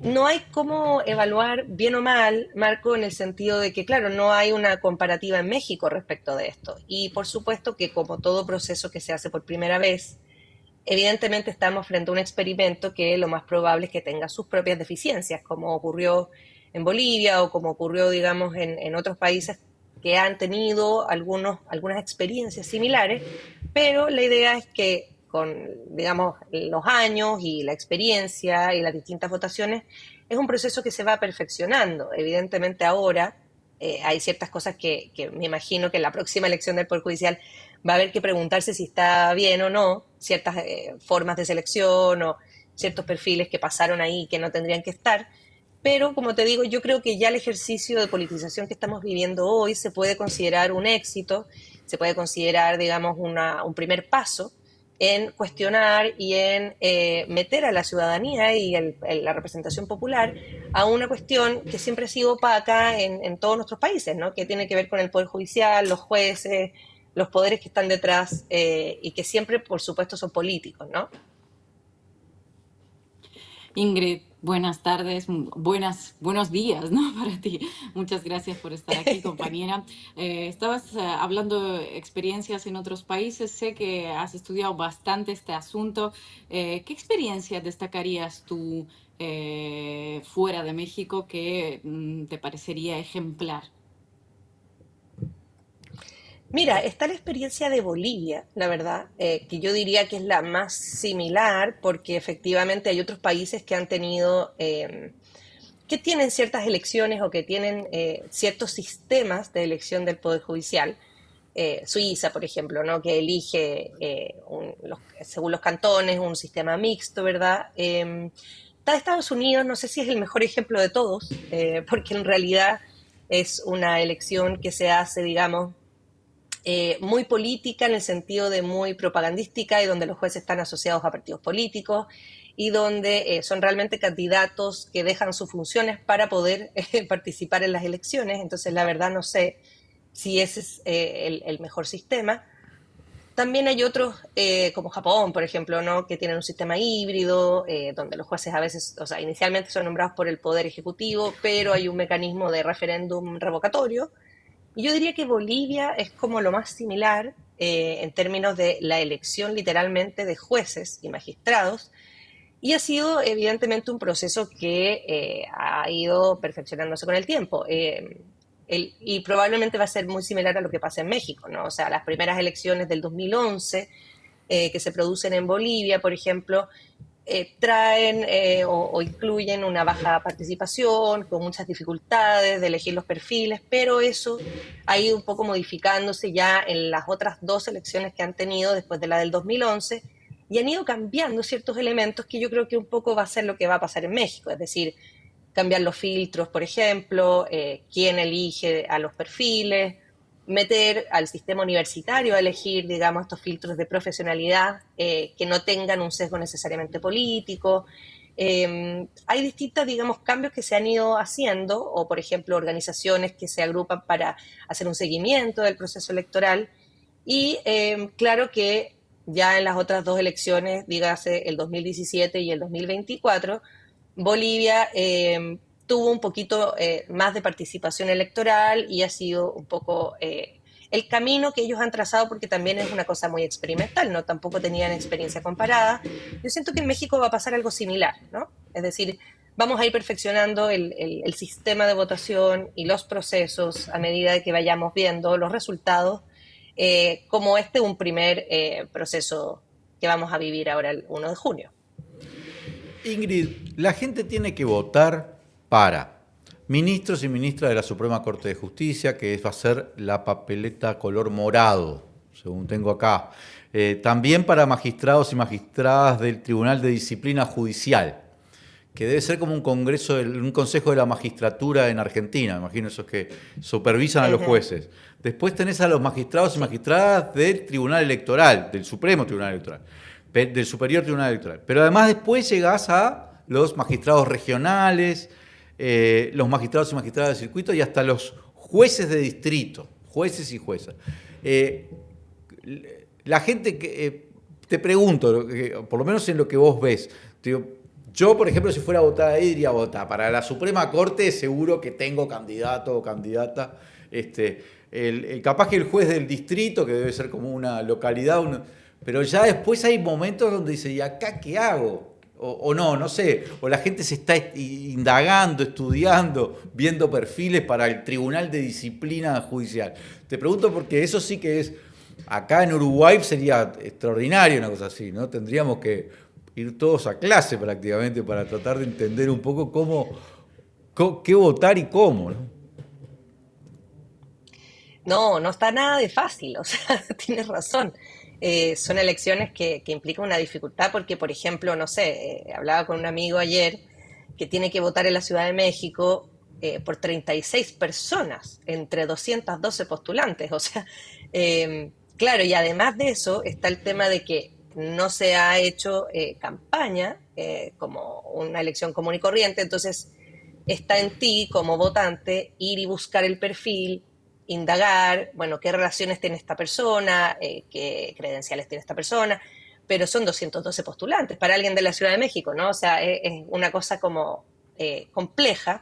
Speaker 6: No hay cómo evaluar bien o mal, Marco, en el sentido de que, claro, no hay una comparativa en México respecto de esto. Y por supuesto que como todo proceso que se hace por primera vez, evidentemente estamos frente a un experimento que lo más probable es que tenga sus propias deficiencias, como ocurrió en Bolivia o como ocurrió, digamos, en otros países que han tenido algunas experiencias similares, pero la idea es que con, digamos, los años y la experiencia y las distintas votaciones, es un proceso que se va perfeccionando. Evidentemente ahora hay ciertas cosas que me imagino que en la próxima elección del Poder Judicial va a haber que preguntarse si está bien o no, ciertas formas de selección o ciertos perfiles que pasaron ahí que no tendrían que estar. Pero, como te digo, yo creo que ya el ejercicio de politización que estamos viviendo hoy se puede considerar un éxito, se puede considerar, digamos, un primer paso en cuestionar y en meter a la ciudadanía y la representación popular a una cuestión que siempre ha sido opaca en todos nuestros países, ¿no? Que tiene que ver con el Poder Judicial, los jueces, los poderes que están detrás y que siempre, por supuesto, son políticos, ¿no?
Speaker 1: Ingrid, buenas tardes, buenos días, ¿no? Para ti. Muchas gracias por estar aquí, compañera. Estabas hablando de experiencias en otros países. Sé que has estudiado bastante este asunto. ¿Qué experiencia destacarías tú fuera de México que te parecería ejemplar?
Speaker 6: Mira, está la experiencia de Bolivia, la verdad, que yo diría que es la más similar porque efectivamente hay otros países que han tenido, que tienen ciertas elecciones o que tienen ciertos sistemas de elección del Poder Judicial. Suiza, por ejemplo, ¿no? Que elige, según los cantones, un sistema mixto, ¿verdad? Está Estados Unidos, no sé si es el mejor ejemplo de todos, porque en realidad es una elección que se hace, digamos, muy política en el sentido de muy propagandística y donde los jueces están asociados a partidos políticos y donde son realmente candidatos que dejan sus funciones para poder participar en las elecciones. Entonces, la verdad no sé si ese es el mejor sistema. También hay otros, como Japón, por ejemplo, ¿no? Que tienen un sistema híbrido, donde los jueces a veces, o sea, inicialmente son nombrados por el Poder Ejecutivo, pero hay un mecanismo de referéndum revocatorio. Y yo diría que Bolivia es como lo más similar en términos de la elección literalmente de jueces y magistrados, y ha sido evidentemente un proceso que ha ido perfeccionándose con el tiempo. Y probablemente va a ser muy similar a lo que pasa en México, ¿no? O sea, las primeras elecciones del 2011 que se producen en Bolivia, por ejemplo, traen o incluyen una baja participación, con muchas dificultades de elegir los perfiles, pero eso ha ido un poco modificándose ya en las otras dos elecciones que han tenido después de la del 2011 y han ido cambiando ciertos elementos que yo creo que un poco va a ser lo que va a pasar en México, es decir, cambiar los filtros, por ejemplo, quién elige a los perfiles, meter al sistema universitario a elegir, digamos, estos filtros de profesionalidad que no tengan un sesgo necesariamente político. Hay distintos, digamos, cambios que se han ido haciendo, o por ejemplo, organizaciones que se agrupan para hacer un seguimiento del proceso electoral. Y claro que ya en las otras dos elecciones, dígase el 2017 y el 2024, Bolivia tuvo un poquito más de participación electoral y ha sido un poco el camino que ellos han trazado, porque también es una cosa muy experimental, ¿no? Tampoco tenían experiencia comparada. Yo siento que en México va a pasar algo similar, ¿no? Es decir, vamos a ir perfeccionando el sistema de votación y los procesos a medida de que vayamos viendo los resultados, como un primer proceso que vamos a vivir ahora el 1 de junio.
Speaker 2: Ingrid, la gente tiene que votar para ministros y ministras de la Suprema Corte de Justicia, que va a ser la papeleta color morado, según tengo acá. También para magistrados y magistradas del Tribunal de Disciplina Judicial, que debe ser como un consejo de la magistratura en Argentina, imagino esos que supervisan a los jueces. Después tenés a los magistrados y magistradas del Tribunal Electoral, del Supremo Tribunal Electoral, del Superior Tribunal Electoral. Pero además después llegás a los magistrados regionales, los magistrados y magistradas de circuito y hasta los jueces de distrito, jueces y juezas. La gente que, te pregunto, por lo menos en lo que vos ves, yo, por ejemplo, si fuera a votar ahí, diría votar. Para la Suprema Corte seguro que tengo candidato o candidata. Capaz que el juez del distrito, que debe ser como una localidad, pero ya después hay momentos donde dice, ¿y acá qué hago? O no sé, o la gente se está indagando, estudiando, viendo perfiles para el Tribunal de Disciplina Judicial. Te pregunto porque eso sí que es, acá en Uruguay sería extraordinario una cosa así, ¿no? Tendríamos que ir todos a clase prácticamente para tratar de entender un poco qué votar y cómo, ¿no?
Speaker 6: No está nada de fácil, o sea, tienes razón. Son elecciones que implican una dificultad porque, por ejemplo, no sé, hablaba con un amigo ayer que tiene que votar en la Ciudad de México por 36 personas entre 212 postulantes. O sea, claro, y además de eso está el tema de que no se ha hecho campaña como una elección común y corriente, entonces está en ti como votante ir y buscar el perfil, indagar, bueno, qué relaciones tiene esta persona, qué credenciales tiene esta persona, pero son 212 postulantes para alguien de la Ciudad de México, ¿no? O sea, es una cosa como compleja.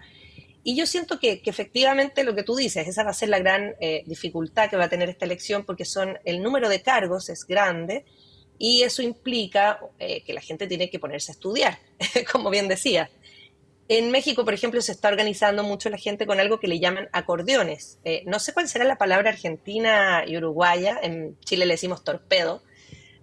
Speaker 6: Y yo siento que efectivamente lo que tú dices, esa va a ser la gran dificultad que va a tener esta elección, porque el número de cargos es grande y eso implica que la gente tiene que ponerse a estudiar, como bien decía. En México, por ejemplo, se está organizando mucho la gente con algo que le llaman acordeones. No sé cuál será la palabra argentina y uruguaya, en Chile le decimos torpedo,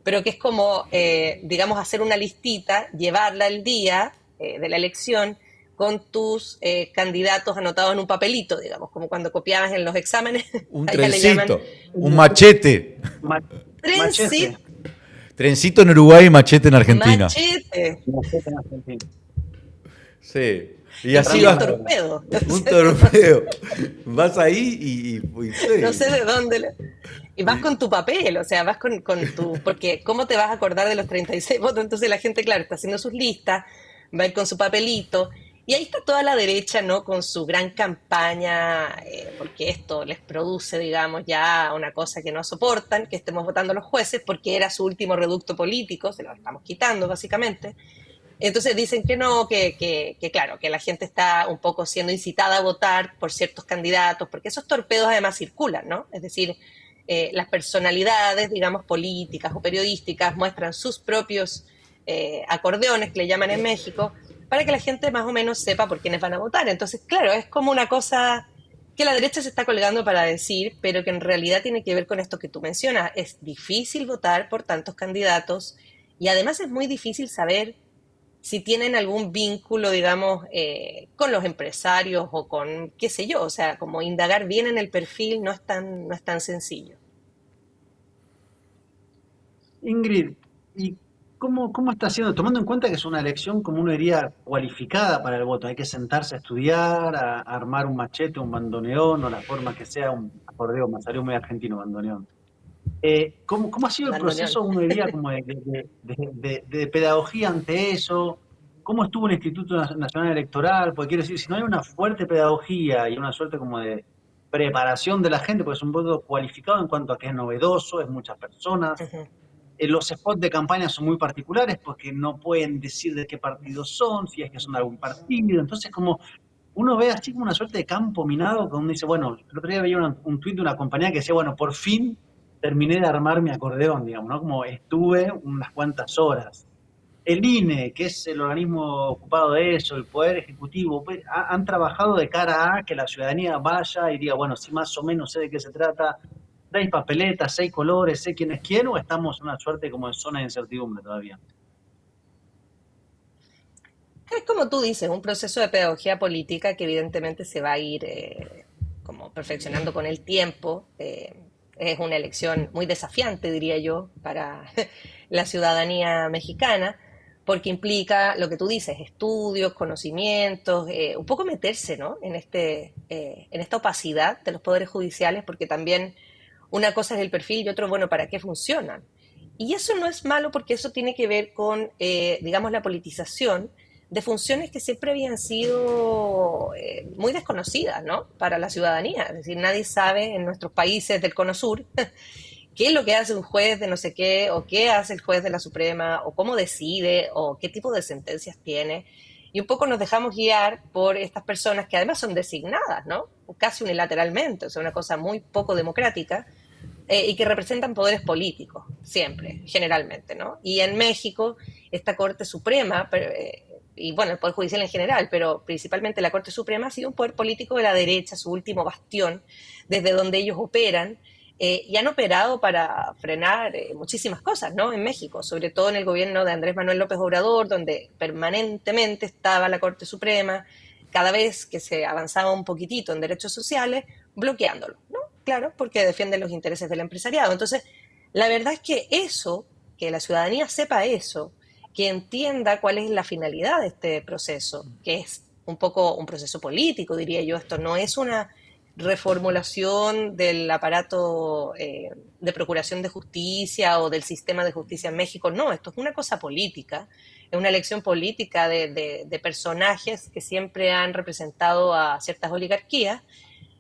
Speaker 6: pero que es como, digamos, hacer una listita, llevarla el día de la elección con tus candidatos anotados en un papelito, digamos, como cuando copiabas en los exámenes,
Speaker 2: Un
Speaker 6: allá le llaman
Speaker 2: trencito, un machete.
Speaker 4: Ma-
Speaker 6: trencito,
Speaker 4: Machete.
Speaker 2: Trencito en Uruguay y machete en Argentina.
Speaker 6: machete,
Speaker 4: Machete en Argentina.
Speaker 2: Sí. Y
Speaker 6: y
Speaker 2: así
Speaker 6: aquí es
Speaker 2: vas,
Speaker 6: torpedo.
Speaker 2: un torpeo. Vas ahí
Speaker 6: No sé
Speaker 2: sí.
Speaker 6: de dónde. Y vas
Speaker 2: Y-
Speaker 6: con tu papel, o sea, vas con tu. Porque, ¿cómo te vas a acordar de los 36 votos? Entonces la gente, claro, está haciendo sus listas, va a ir con su papelito. Y ahí está toda la derecha, ¿no? Con su gran campaña, porque esto les produce, digamos, ya una cosa que no soportan, que estemos votando los jueces, porque era su último reducto político, se lo estamos quitando, básicamente. Entonces dicen que no, que claro, que la gente está un poco siendo incitada a votar por ciertos candidatos, porque esos torpedos además circulan, ¿no? Es decir, las personalidades, digamos, políticas o periodísticas muestran sus propios acordeones, que le llaman en México, para que la gente más o menos sepa por quiénes van a votar. Entonces, claro, es como una cosa que la derecha se está colgando para decir, pero que en realidad tiene que ver con esto que tú mencionas. Es difícil votar por tantos candidatos y además es muy difícil saber si tienen algún vínculo, digamos, con los empresarios o con, qué sé yo, o sea, como indagar bien en el perfil no es tan sencillo.
Speaker 4: Ingrid, ¿y cómo está haciendo? Tomando en cuenta que es una elección, como uno diría, cualificada para el voto. Hay que sentarse a estudiar, a armar un machete, un bandoneón, o la forma que sea, un acordeón, me salió muy argentino, bandoneón. ¿Cómo ha sido el
Speaker 6: Bandoneón.
Speaker 4: proceso, uno diría, como de pedagogía ante eso? ¿Cómo estuvo el Instituto Nacional Electoral? Porque quiero decir, si no hay una fuerte pedagogía y una suerte como de preparación de la gente, porque es un voto cualificado en cuanto a que es novedoso, es muchas personas.
Speaker 6: Ujú.
Speaker 4: Los spots de campaña son muy particulares porque no pueden decir de qué partido son, si es que son de algún partido. Entonces, como uno ve así como una suerte de campo minado, que uno dice, bueno, el otro día veía un tuit de una compañía que decía, bueno, por fin terminé de armar mi acordeón, digamos, ¿no? Como estuve unas cuantas horas. El INE, que es el organismo ocupado de eso, el Poder Ejecutivo, pues, han trabajado de cara a que la ciudadanía vaya y diga, bueno, sí, más o menos sé de qué se trata, seis papeletas, seis colores, sé quién es quién, o estamos en una suerte como de zona de incertidumbre todavía.
Speaker 6: Es como tú dices, un proceso de pedagogía política que evidentemente se va a ir como perfeccionando con el tiempo. Es una elección muy desafiante, diría yo, para la ciudadanía mexicana, porque implica lo que tú dices, estudios, conocimientos, un poco meterse, ¿no? En esta opacidad de los poderes judiciales, porque también una cosa es el perfil y otro, bueno, ¿para qué funcionan? Y eso no es malo porque eso tiene que ver con, digamos, la politización de funciones que siempre habían sido muy desconocidas, ¿no? Para la ciudadanía. Es decir, nadie sabe en nuestros países del Cono Sur qué es lo que hace un juez de no sé qué, o qué hace el juez de la Suprema, o cómo decide, o qué tipo de sentencias tiene. Y un poco nos dejamos guiar por estas personas que además son designadas, ¿no? Casi unilateralmente, o sea, una cosa muy poco democrática, y que representan poderes políticos, siempre, generalmente, ¿no? Y en México, esta Corte Suprema, y bueno, el Poder Judicial en general, pero principalmente la Corte Suprema ha sido un poder político de la derecha, su último bastión, desde donde ellos operan, y han operado para frenar muchísimas cosas, ¿no? En México, sobre todo en el gobierno de Andrés Manuel López Obrador, donde permanentemente estaba la Corte Suprema, cada vez que se avanzaba un poquitito en derechos sociales, bloqueándolo, ¿no? Claro, porque defienden los intereses del empresariado. Entonces, la verdad es que eso, que la ciudadanía sepa eso, que entienda cuál es la finalidad de este proceso, que es un poco un proceso político, diría yo. Esto no es una reformulación del aparato de procuración de justicia o del sistema de justicia en México. No, esto es una cosa política, es una elección política de personajes que siempre han representado a ciertas oligarquías,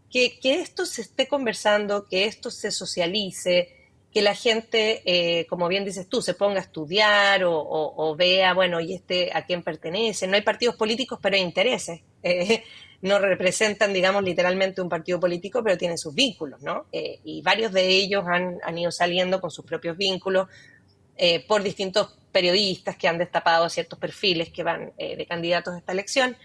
Speaker 6: que esto se esté conversando, que esto se socialice, que la gente, como bien dices tú, se ponga a estudiar o vea, bueno, ¿y este a quién pertenece? No hay partidos políticos, pero hay intereses. No representan, digamos, literalmente un partido político, pero tienen sus vínculos, ¿no? Y varios de ellos han ido saliendo con sus propios vínculos por distintos periodistas que han destapado ciertos perfiles que van de candidatos a esta elección.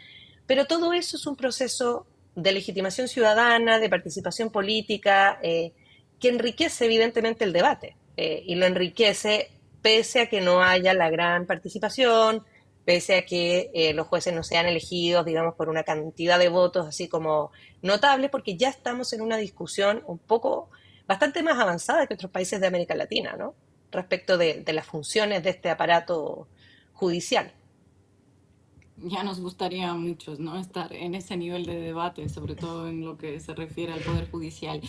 Speaker 6: Pero todo eso es un proceso de legitimación ciudadana, de participación política, que enriquece evidentemente el debate y lo enriquece pese a que no haya la gran participación, pese a que los jueces no sean elegidos, digamos, por una cantidad de votos así como notable, porque ya estamos en una discusión un poco bastante más avanzada que otros países de América Latina, ¿no? Respecto de las funciones de este aparato judicial.
Speaker 1: Ya nos gustaría a muchos, ¿no? Estar en ese nivel de debate, sobre todo en lo que se refiere al Poder Judicial.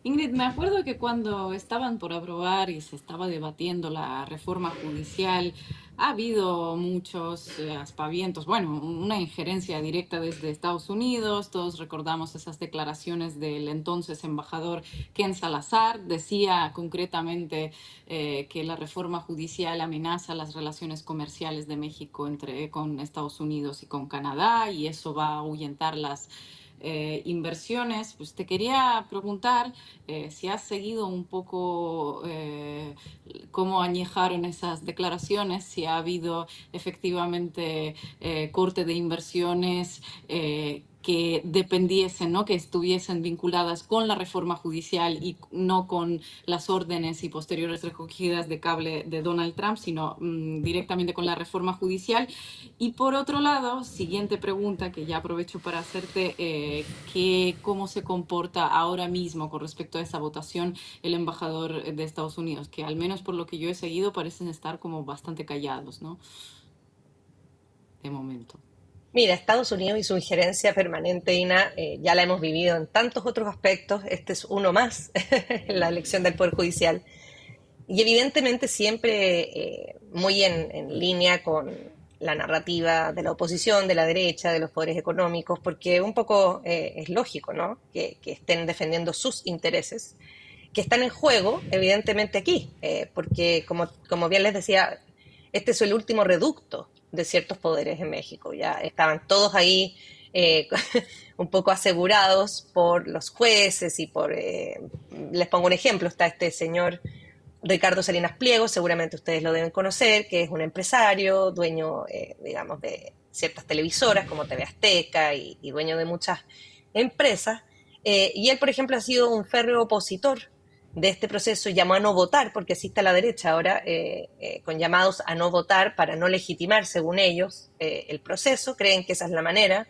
Speaker 1: Ingrid, me acuerdo que cuando estaban por aprobar y se estaba debatiendo la reforma judicial, ha habido muchos aspavientos, bueno, una injerencia directa desde Estados Unidos. Todos recordamos esas declaraciones del entonces embajador Ken Salazar. Decía concretamente que la reforma judicial amenaza las relaciones comerciales de México con Estados Unidos y con Canadá, y eso va a ahuyentar las inversiones. Pues te quería preguntar si has seguido un poco cómo añejaron esas declaraciones, si ha habido efectivamente corte de inversiones que dependiesen, ¿no? Que estuviesen vinculadas con la reforma judicial y no con las órdenes y posteriores recogidas de cable de Donald Trump, sino directamente con la reforma judicial. Y por otro lado, siguiente pregunta que ya aprovecho para hacerte, ¿cómo se comporta ahora mismo con respecto a esa votación el embajador de Estados Unidos? Que al menos por lo que yo he seguido parecen estar como bastante callados, ¿no? De momento.
Speaker 6: Mira, Estados Unidos y su injerencia permanente, Ina, ya la hemos vivido en tantos otros aspectos. Este es uno más, la elección del Poder Judicial. Y evidentemente siempre muy en línea con la narrativa de la oposición, de la derecha, de los poderes económicos, porque un poco es lógico, ¿no? Que estén defendiendo sus intereses, que están en juego, evidentemente aquí, porque como bien les decía, este es el último reducto de ciertos poderes en México. Ya estaban todos ahí un poco asegurados por los jueces y por, les pongo un ejemplo, está este señor Ricardo Salinas Pliego, seguramente ustedes lo deben conocer, que es un empresario, dueño, digamos, de ciertas televisoras como TV Azteca y dueño de muchas empresas. Y él, por ejemplo, ha sido un férreo opositor de este proceso, llamó a no votar, porque así está la derecha ahora, con llamados a no votar para no legitimar, según ellos, el proceso, creen que esa es la manera.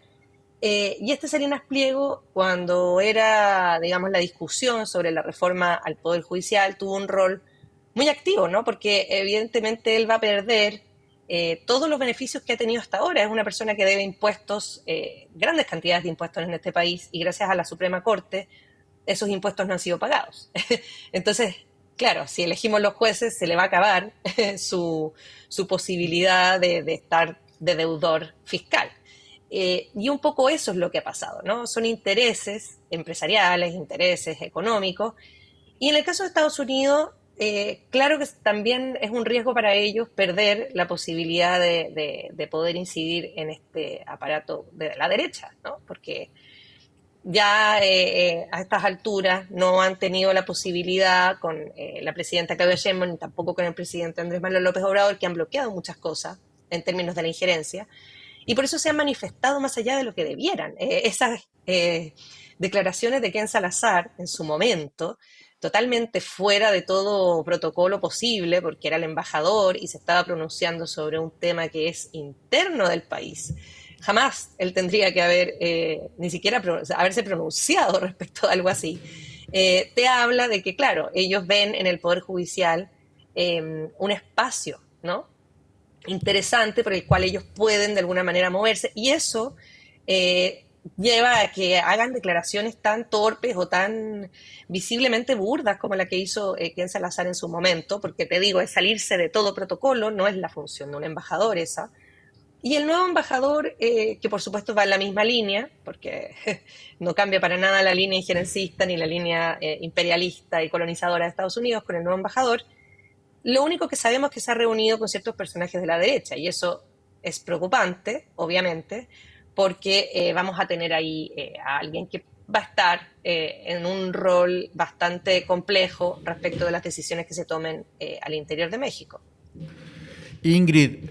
Speaker 6: Y este Salinas Pliego, cuando era, digamos, la discusión sobre la reforma al Poder Judicial, tuvo un rol muy activo, ¿no? Porque evidentemente él va a perder todos los beneficios que ha tenido hasta ahora. Es una persona que debe impuestos, grandes cantidades de impuestos en este país, y gracias a la Suprema Corte esos impuestos no han sido pagados. Entonces, claro, si elegimos los jueces, se le va a acabar su posibilidad de estar de deudor fiscal. Y un poco eso es lo que ha pasado, ¿no? Son intereses empresariales, intereses económicos. Y en el caso de Estados Unidos, claro que también es un riesgo para ellos perder la posibilidad de poder incidir en este aparato de la derecha, ¿no? Porque ya a estas alturas no han tenido la posibilidad con la presidenta Claudia Sheinbaum, ni tampoco con el presidente Andrés Manuel López Obrador, que han bloqueado muchas cosas en términos de la injerencia, y por eso se han manifestado más allá de lo que debieran. Esas declaraciones de Ken Salazar en su momento, totalmente fuera de todo protocolo posible, porque era el embajador y se estaba pronunciando sobre un tema que es interno del país. Jamás él tendría que haber, ni siquiera haberse pronunciado respecto a algo así. Te habla de que, claro, ellos ven en el Poder Judicial un espacio, ¿no? Interesante por el cual ellos pueden de alguna manera moverse, y eso lleva a que hagan declaraciones tan torpes o tan visiblemente burdas como la que hizo Ken Salazar en su momento, porque te digo, es salirse de todo protocolo, no es la función de un embajador esa, Y el nuevo embajador, que por supuesto va en la misma línea, porque no cambia para nada la línea injerencista ni la línea imperialista y colonizadora de Estados Unidos con el nuevo embajador, lo único que sabemos es que se ha reunido con ciertos personajes de la derecha y eso es preocupante, obviamente, porque vamos a tener ahí a alguien que va a estar en un rol bastante complejo respecto de las decisiones que se tomen al interior de México.
Speaker 2: Ingrid,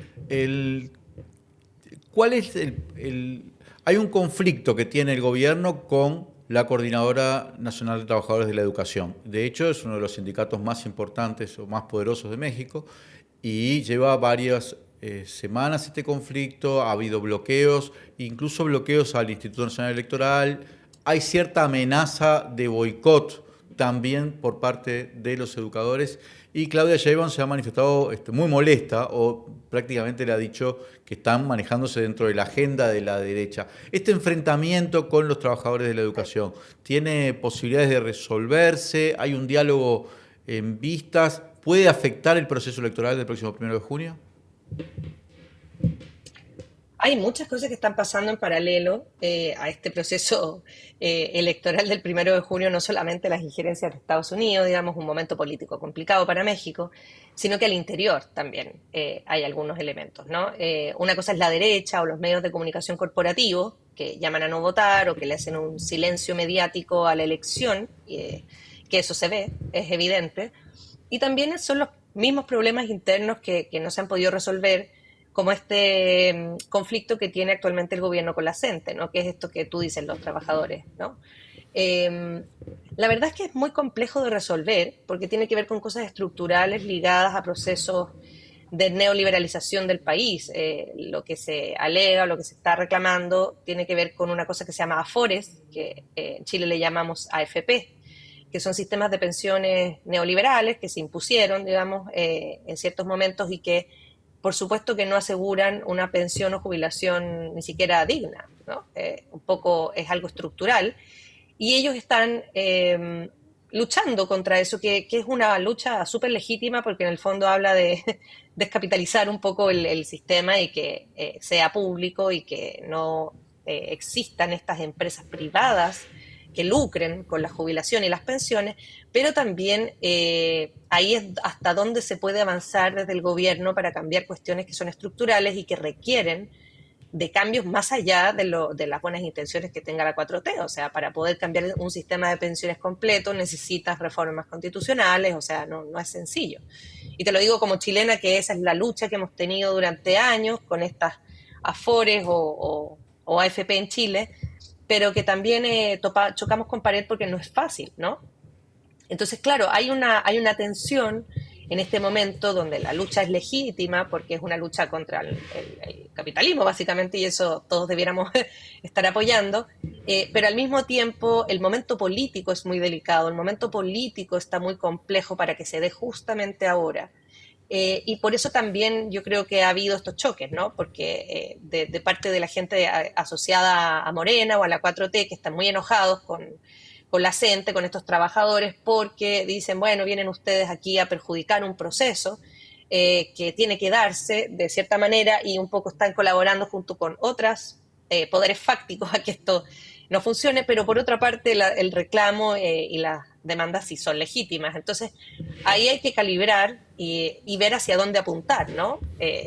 Speaker 2: ¿cuál es hay un conflicto que tiene el gobierno con la Coordinadora Nacional de Trabajadores de la Educación? De hecho, es uno de los sindicatos más importantes o más poderosos de México y lleva varias semanas este conflicto, ha habido bloqueos, incluso bloqueos al Instituto Nacional Electoral, hay cierta amenaza de boicot también por parte de los educadores y Claudia Sheinbaum se ha manifestado muy molesta o prácticamente le ha dicho que están manejándose dentro de la agenda de la derecha. Este enfrentamiento con los trabajadores de la educación, ¿tiene posibilidades de resolverse? ¿Hay un diálogo en vistas? ¿Puede afectar el proceso electoral del próximo 1 de junio?
Speaker 6: Hay muchas cosas que están pasando en paralelo a este proceso electoral del 1 de junio, no solamente las injerencias de Estados Unidos, digamos, un momento político complicado para México, sino que al interior también hay algunos elementos, ¿no? Una cosa es la derecha o los medios de comunicación corporativos que llaman a no votar o que le hacen un silencio mediático a la elección, que eso se ve, es evidente, y también son los mismos problemas internos que no se han podido resolver como este conflicto que tiene actualmente el gobierno con la CENTE, ¿no? Que es esto que tú dices, los trabajadores, ¿no? La verdad es que es muy complejo de resolver porque tiene que ver con cosas estructurales ligadas a procesos de neoliberalización del país. Lo que se alega, lo que se está reclamando, tiene que ver con una cosa que se llama AFORES, que en Chile le llamamos AFP, que son sistemas de pensiones neoliberales que se impusieron, digamos, en ciertos momentos y que por supuesto que no aseguran una pensión o jubilación ni siquiera digna, ¿no? Un poco es algo estructural. Y ellos están luchando contra eso, que es una lucha súper legítima porque en el fondo habla de descapitalizar un poco el sistema y que sea público y que no existan estas empresas privadas que lucren con la jubilación y las pensiones, pero también ahí es hasta dónde se puede avanzar desde el gobierno para cambiar cuestiones que son estructurales y que requieren de cambios más allá de las buenas intenciones que tenga la 4T. O sea, para poder cambiar un sistema de pensiones completo necesitas reformas constitucionales, o sea, no es sencillo. Y te lo digo como chilena, que esa es la lucha que hemos tenido durante años con estas AFORES o AFP en Chile, pero que también chocamos con pared porque no es fácil, ¿no? Entonces, claro, hay una tensión en este momento donde la lucha es legítima porque es una lucha contra el capitalismo, básicamente, y eso todos debiéramos estar apoyando, pero al mismo tiempo el momento político es muy delicado, el momento político está muy complejo para que se dé justamente ahora. Y por eso también yo creo que ha habido estos choques, ¿no? Porque de parte de la gente asociada a Morena o a la 4T, que están muy enojados con la CENTE, con estos trabajadores, porque dicen, bueno, vienen ustedes aquí a perjudicar un proceso que tiene que darse de cierta manera y un poco están colaborando junto con otros poderes fácticos a que esto no funcione, pero por otra parte el reclamo y las demandas sí son legítimas. Entonces, ahí hay que calibrar y ver hacia dónde apuntar, ¿no?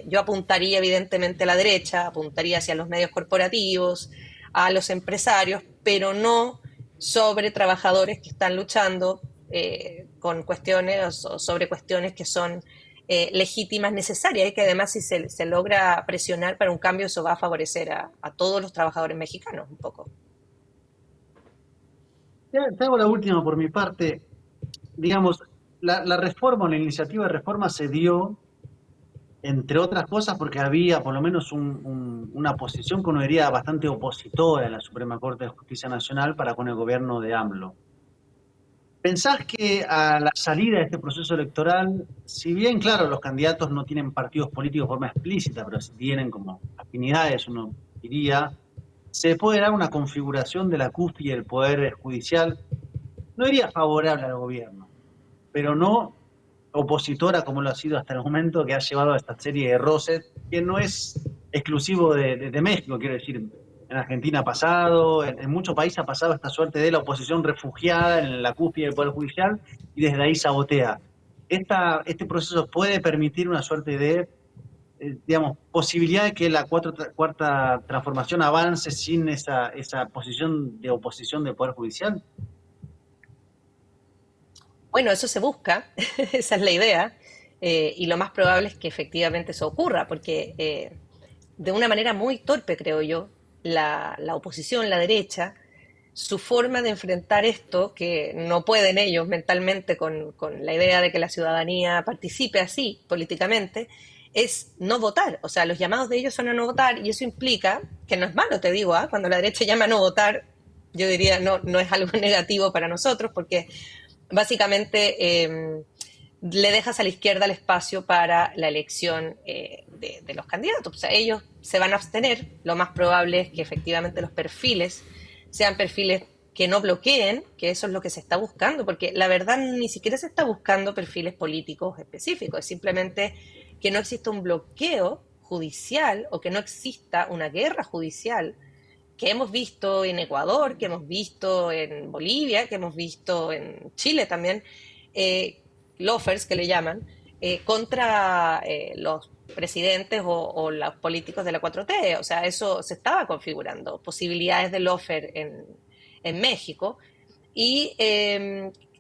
Speaker 6: Yo apuntaría evidentemente a la derecha, apuntaría hacia los medios corporativos, a los empresarios, pero no sobre trabajadores que están luchando con cuestiones o sobre cuestiones que son legítimas, necesarias, y que además si se logra presionar para un cambio, eso va a favorecer a todos los trabajadores mexicanos un poco.
Speaker 4: Te hago la última por mi parte. Digamos, la reforma o la iniciativa de reforma se dio, entre otras cosas, porque había por lo menos una posición que uno diría bastante opositora en la Suprema Corte de Justicia Nacional para con el gobierno de AMLO. ¿Pensás que a la salida de este proceso electoral, si bien, claro, los candidatos no tienen partidos políticos de forma explícita, pero sí tienen como afinidades, uno diría, se puede dar una configuración de la cúspide del Poder Judicial, no diría favorable al gobierno, pero no opositora como lo ha sido hasta el momento, que ha llevado a esta serie de roces, que no es exclusivo de México, quiero decir. En Argentina ha pasado, en muchos países ha pasado esta suerte de la oposición refugiada en la cúspide del Poder Judicial y desde ahí sabotea. Este proceso puede permitir una suerte de, digamos, posibilidad de que la cuarta transformación avance sin esa posición de oposición del Poder Judicial.
Speaker 6: Bueno, eso se busca, esa es la idea, y lo más probable es que efectivamente eso ocurra, porque de una manera muy torpe, creo yo, la oposición, la derecha, su forma de enfrentar esto, que no pueden ellos mentalmente con la idea de que la ciudadanía participe así políticamente, es no votar. O sea, los llamados de ellos son a no votar y eso implica, que no es malo, te digo, ¿ah? Cuando la derecha llama a no votar, yo diría no es algo negativo para nosotros porque básicamente le dejas a la izquierda el espacio para la elección de los candidatos. O sea, ellos se van a abstener. Lo más probable es que efectivamente los perfiles sean perfiles que no bloqueen, que eso es lo que se está buscando, porque la verdad ni siquiera se está buscando perfiles políticos específicos, es simplemente que no exista un bloqueo judicial o que no exista una guerra judicial que hemos visto en Ecuador, que hemos visto en Bolivia, que hemos visto en Chile también, lawfers que le llaman, contra los presidentes o los políticos de la 4T. O sea, eso se estaba configurando, posibilidades de lawfare en México. Y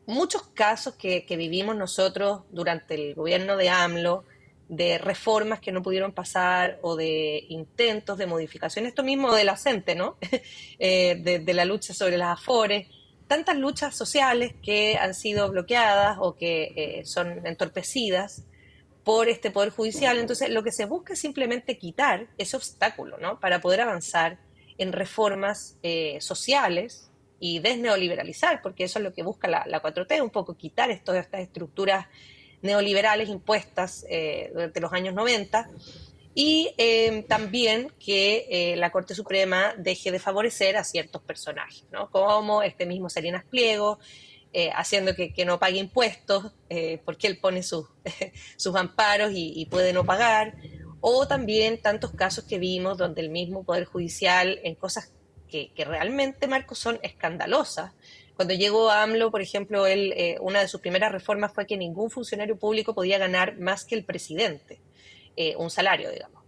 Speaker 6: muchos casos que vivimos nosotros durante el gobierno de AMLO, de reformas que no pudieron pasar o de intentos de modificación, esto mismo de la CENTE, ¿no? de la lucha sobre las afores, tantas luchas sociales que han sido bloqueadas o que son entorpecidas por este Poder Judicial. Entonces, lo que se busca es simplemente quitar ese obstáculo, ¿no? Para poder avanzar en reformas sociales y desneoliberalizar, porque eso es lo que busca la 4T, un poco quitar estas estructuras neoliberales impuestas durante los años 90 y también que la Corte Suprema deje de favorecer a ciertos personajes, ¿no? Como este mismo Salinas Pliego, haciendo que no pague impuestos porque él pone sus amparos y puede no pagar, o también tantos casos que vimos donde el mismo Poder Judicial en cosas que realmente, Marcos, son escandalosas. Cuando llegó AMLO, por ejemplo, una de sus primeras reformas fue que ningún funcionario público podía ganar más que el presidente, un salario, digamos.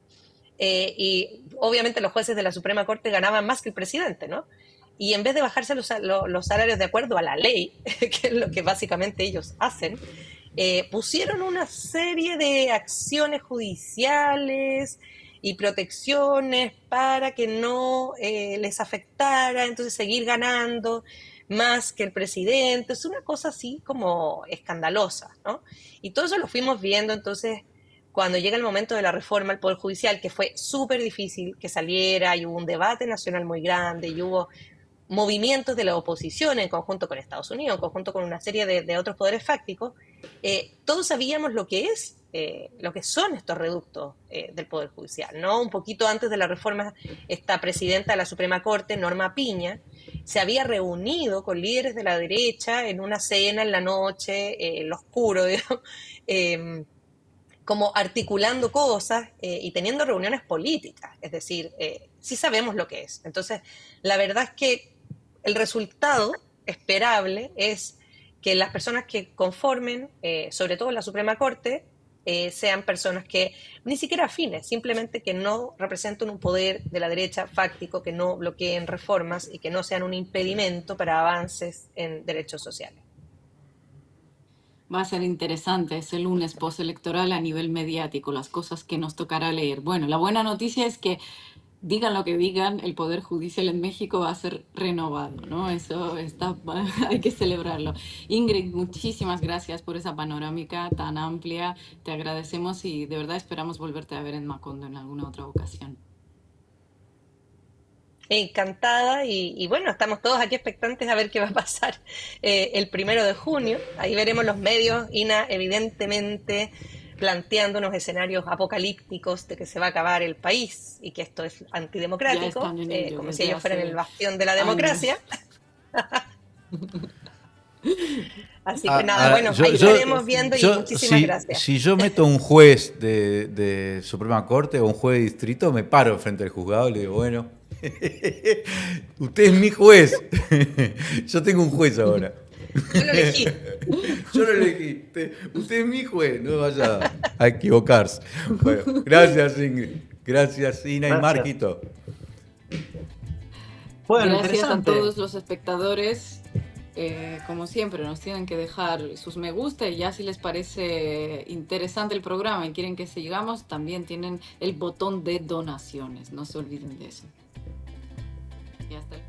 Speaker 6: Y obviamente los jueces de la Suprema Corte ganaban más que el presidente, ¿no? Y en vez de bajarse los salarios de acuerdo a la ley, que es lo que básicamente ellos hacen, pusieron una serie de acciones judiciales y protecciones para que no les afectara, entonces seguir ganando más que el presidente. Es una cosa así como escandalosa, ¿no? Y todo eso lo fuimos viendo entonces cuando llega el momento de la reforma al Poder Judicial, que fue súper difícil que saliera, y hubo un debate nacional muy grande, y hubo movimientos de la oposición en conjunto con Estados Unidos, en conjunto con una serie de otros poderes fácticos. Todos sabíamos lo que son estos reductos del Poder Judicial, ¿no? Un poquito antes de la reforma, esta presidenta de la Suprema Corte, Norma Piña, se había reunido con líderes de la derecha en una cena en la noche, en lo oscuro, digamos, como articulando cosas y teniendo reuniones políticas, es decir, sí sabemos lo que es. Entonces, la verdad es que el resultado esperable es que las personas que conformen, sobre todo en la Suprema Corte, sean personas que ni siquiera afines, simplemente que no representen un poder de la derecha fáctico, que no bloqueen reformas y que no sean un impedimento para avances en derechos sociales.
Speaker 1: Va a ser interesante ese lunes postelectoral a nivel mediático, las cosas que nos tocará leer. Bueno, la buena noticia es que digan lo que digan, el Poder Judicial en México va a ser renovado, ¿no? Eso está, hay que celebrarlo. Ingrid, muchísimas gracias por esa panorámica tan amplia. Te agradecemos y de verdad esperamos volverte a ver en Macondo en alguna otra ocasión.
Speaker 6: Encantada y bueno, estamos todos aquí expectantes a ver qué va a pasar el 1 de junio. Ahí veremos los medios, Ina, evidentemente planteando unos escenarios apocalípticos de que se va a acabar el país y que esto es antidemocrático, como si ellos fueran el bastión de la democracia. Así que nada, bueno, ahí estaremos viendo y muchísimas gracias.
Speaker 2: Si yo meto un juez de Suprema Corte o un juez de distrito, me paro frente al juzgado y le digo, bueno, usted es mi juez. Yo tengo un juez ahora.
Speaker 6: Yo lo elegí.
Speaker 2: Yo lo elegí. Usted es mi juez, no vaya a equivocarse. Bueno, gracias Ingrid. Gracias Ina y Marquito.
Speaker 4: Bueno,
Speaker 1: Gracias a
Speaker 4: interesante.
Speaker 1: todos los espectadores. Como siempre, nos tienen que dejar sus me gusta y ya si les parece interesante el programa y quieren que sigamos, también tienen el botón de donaciones. No se olviden de eso. Y hasta el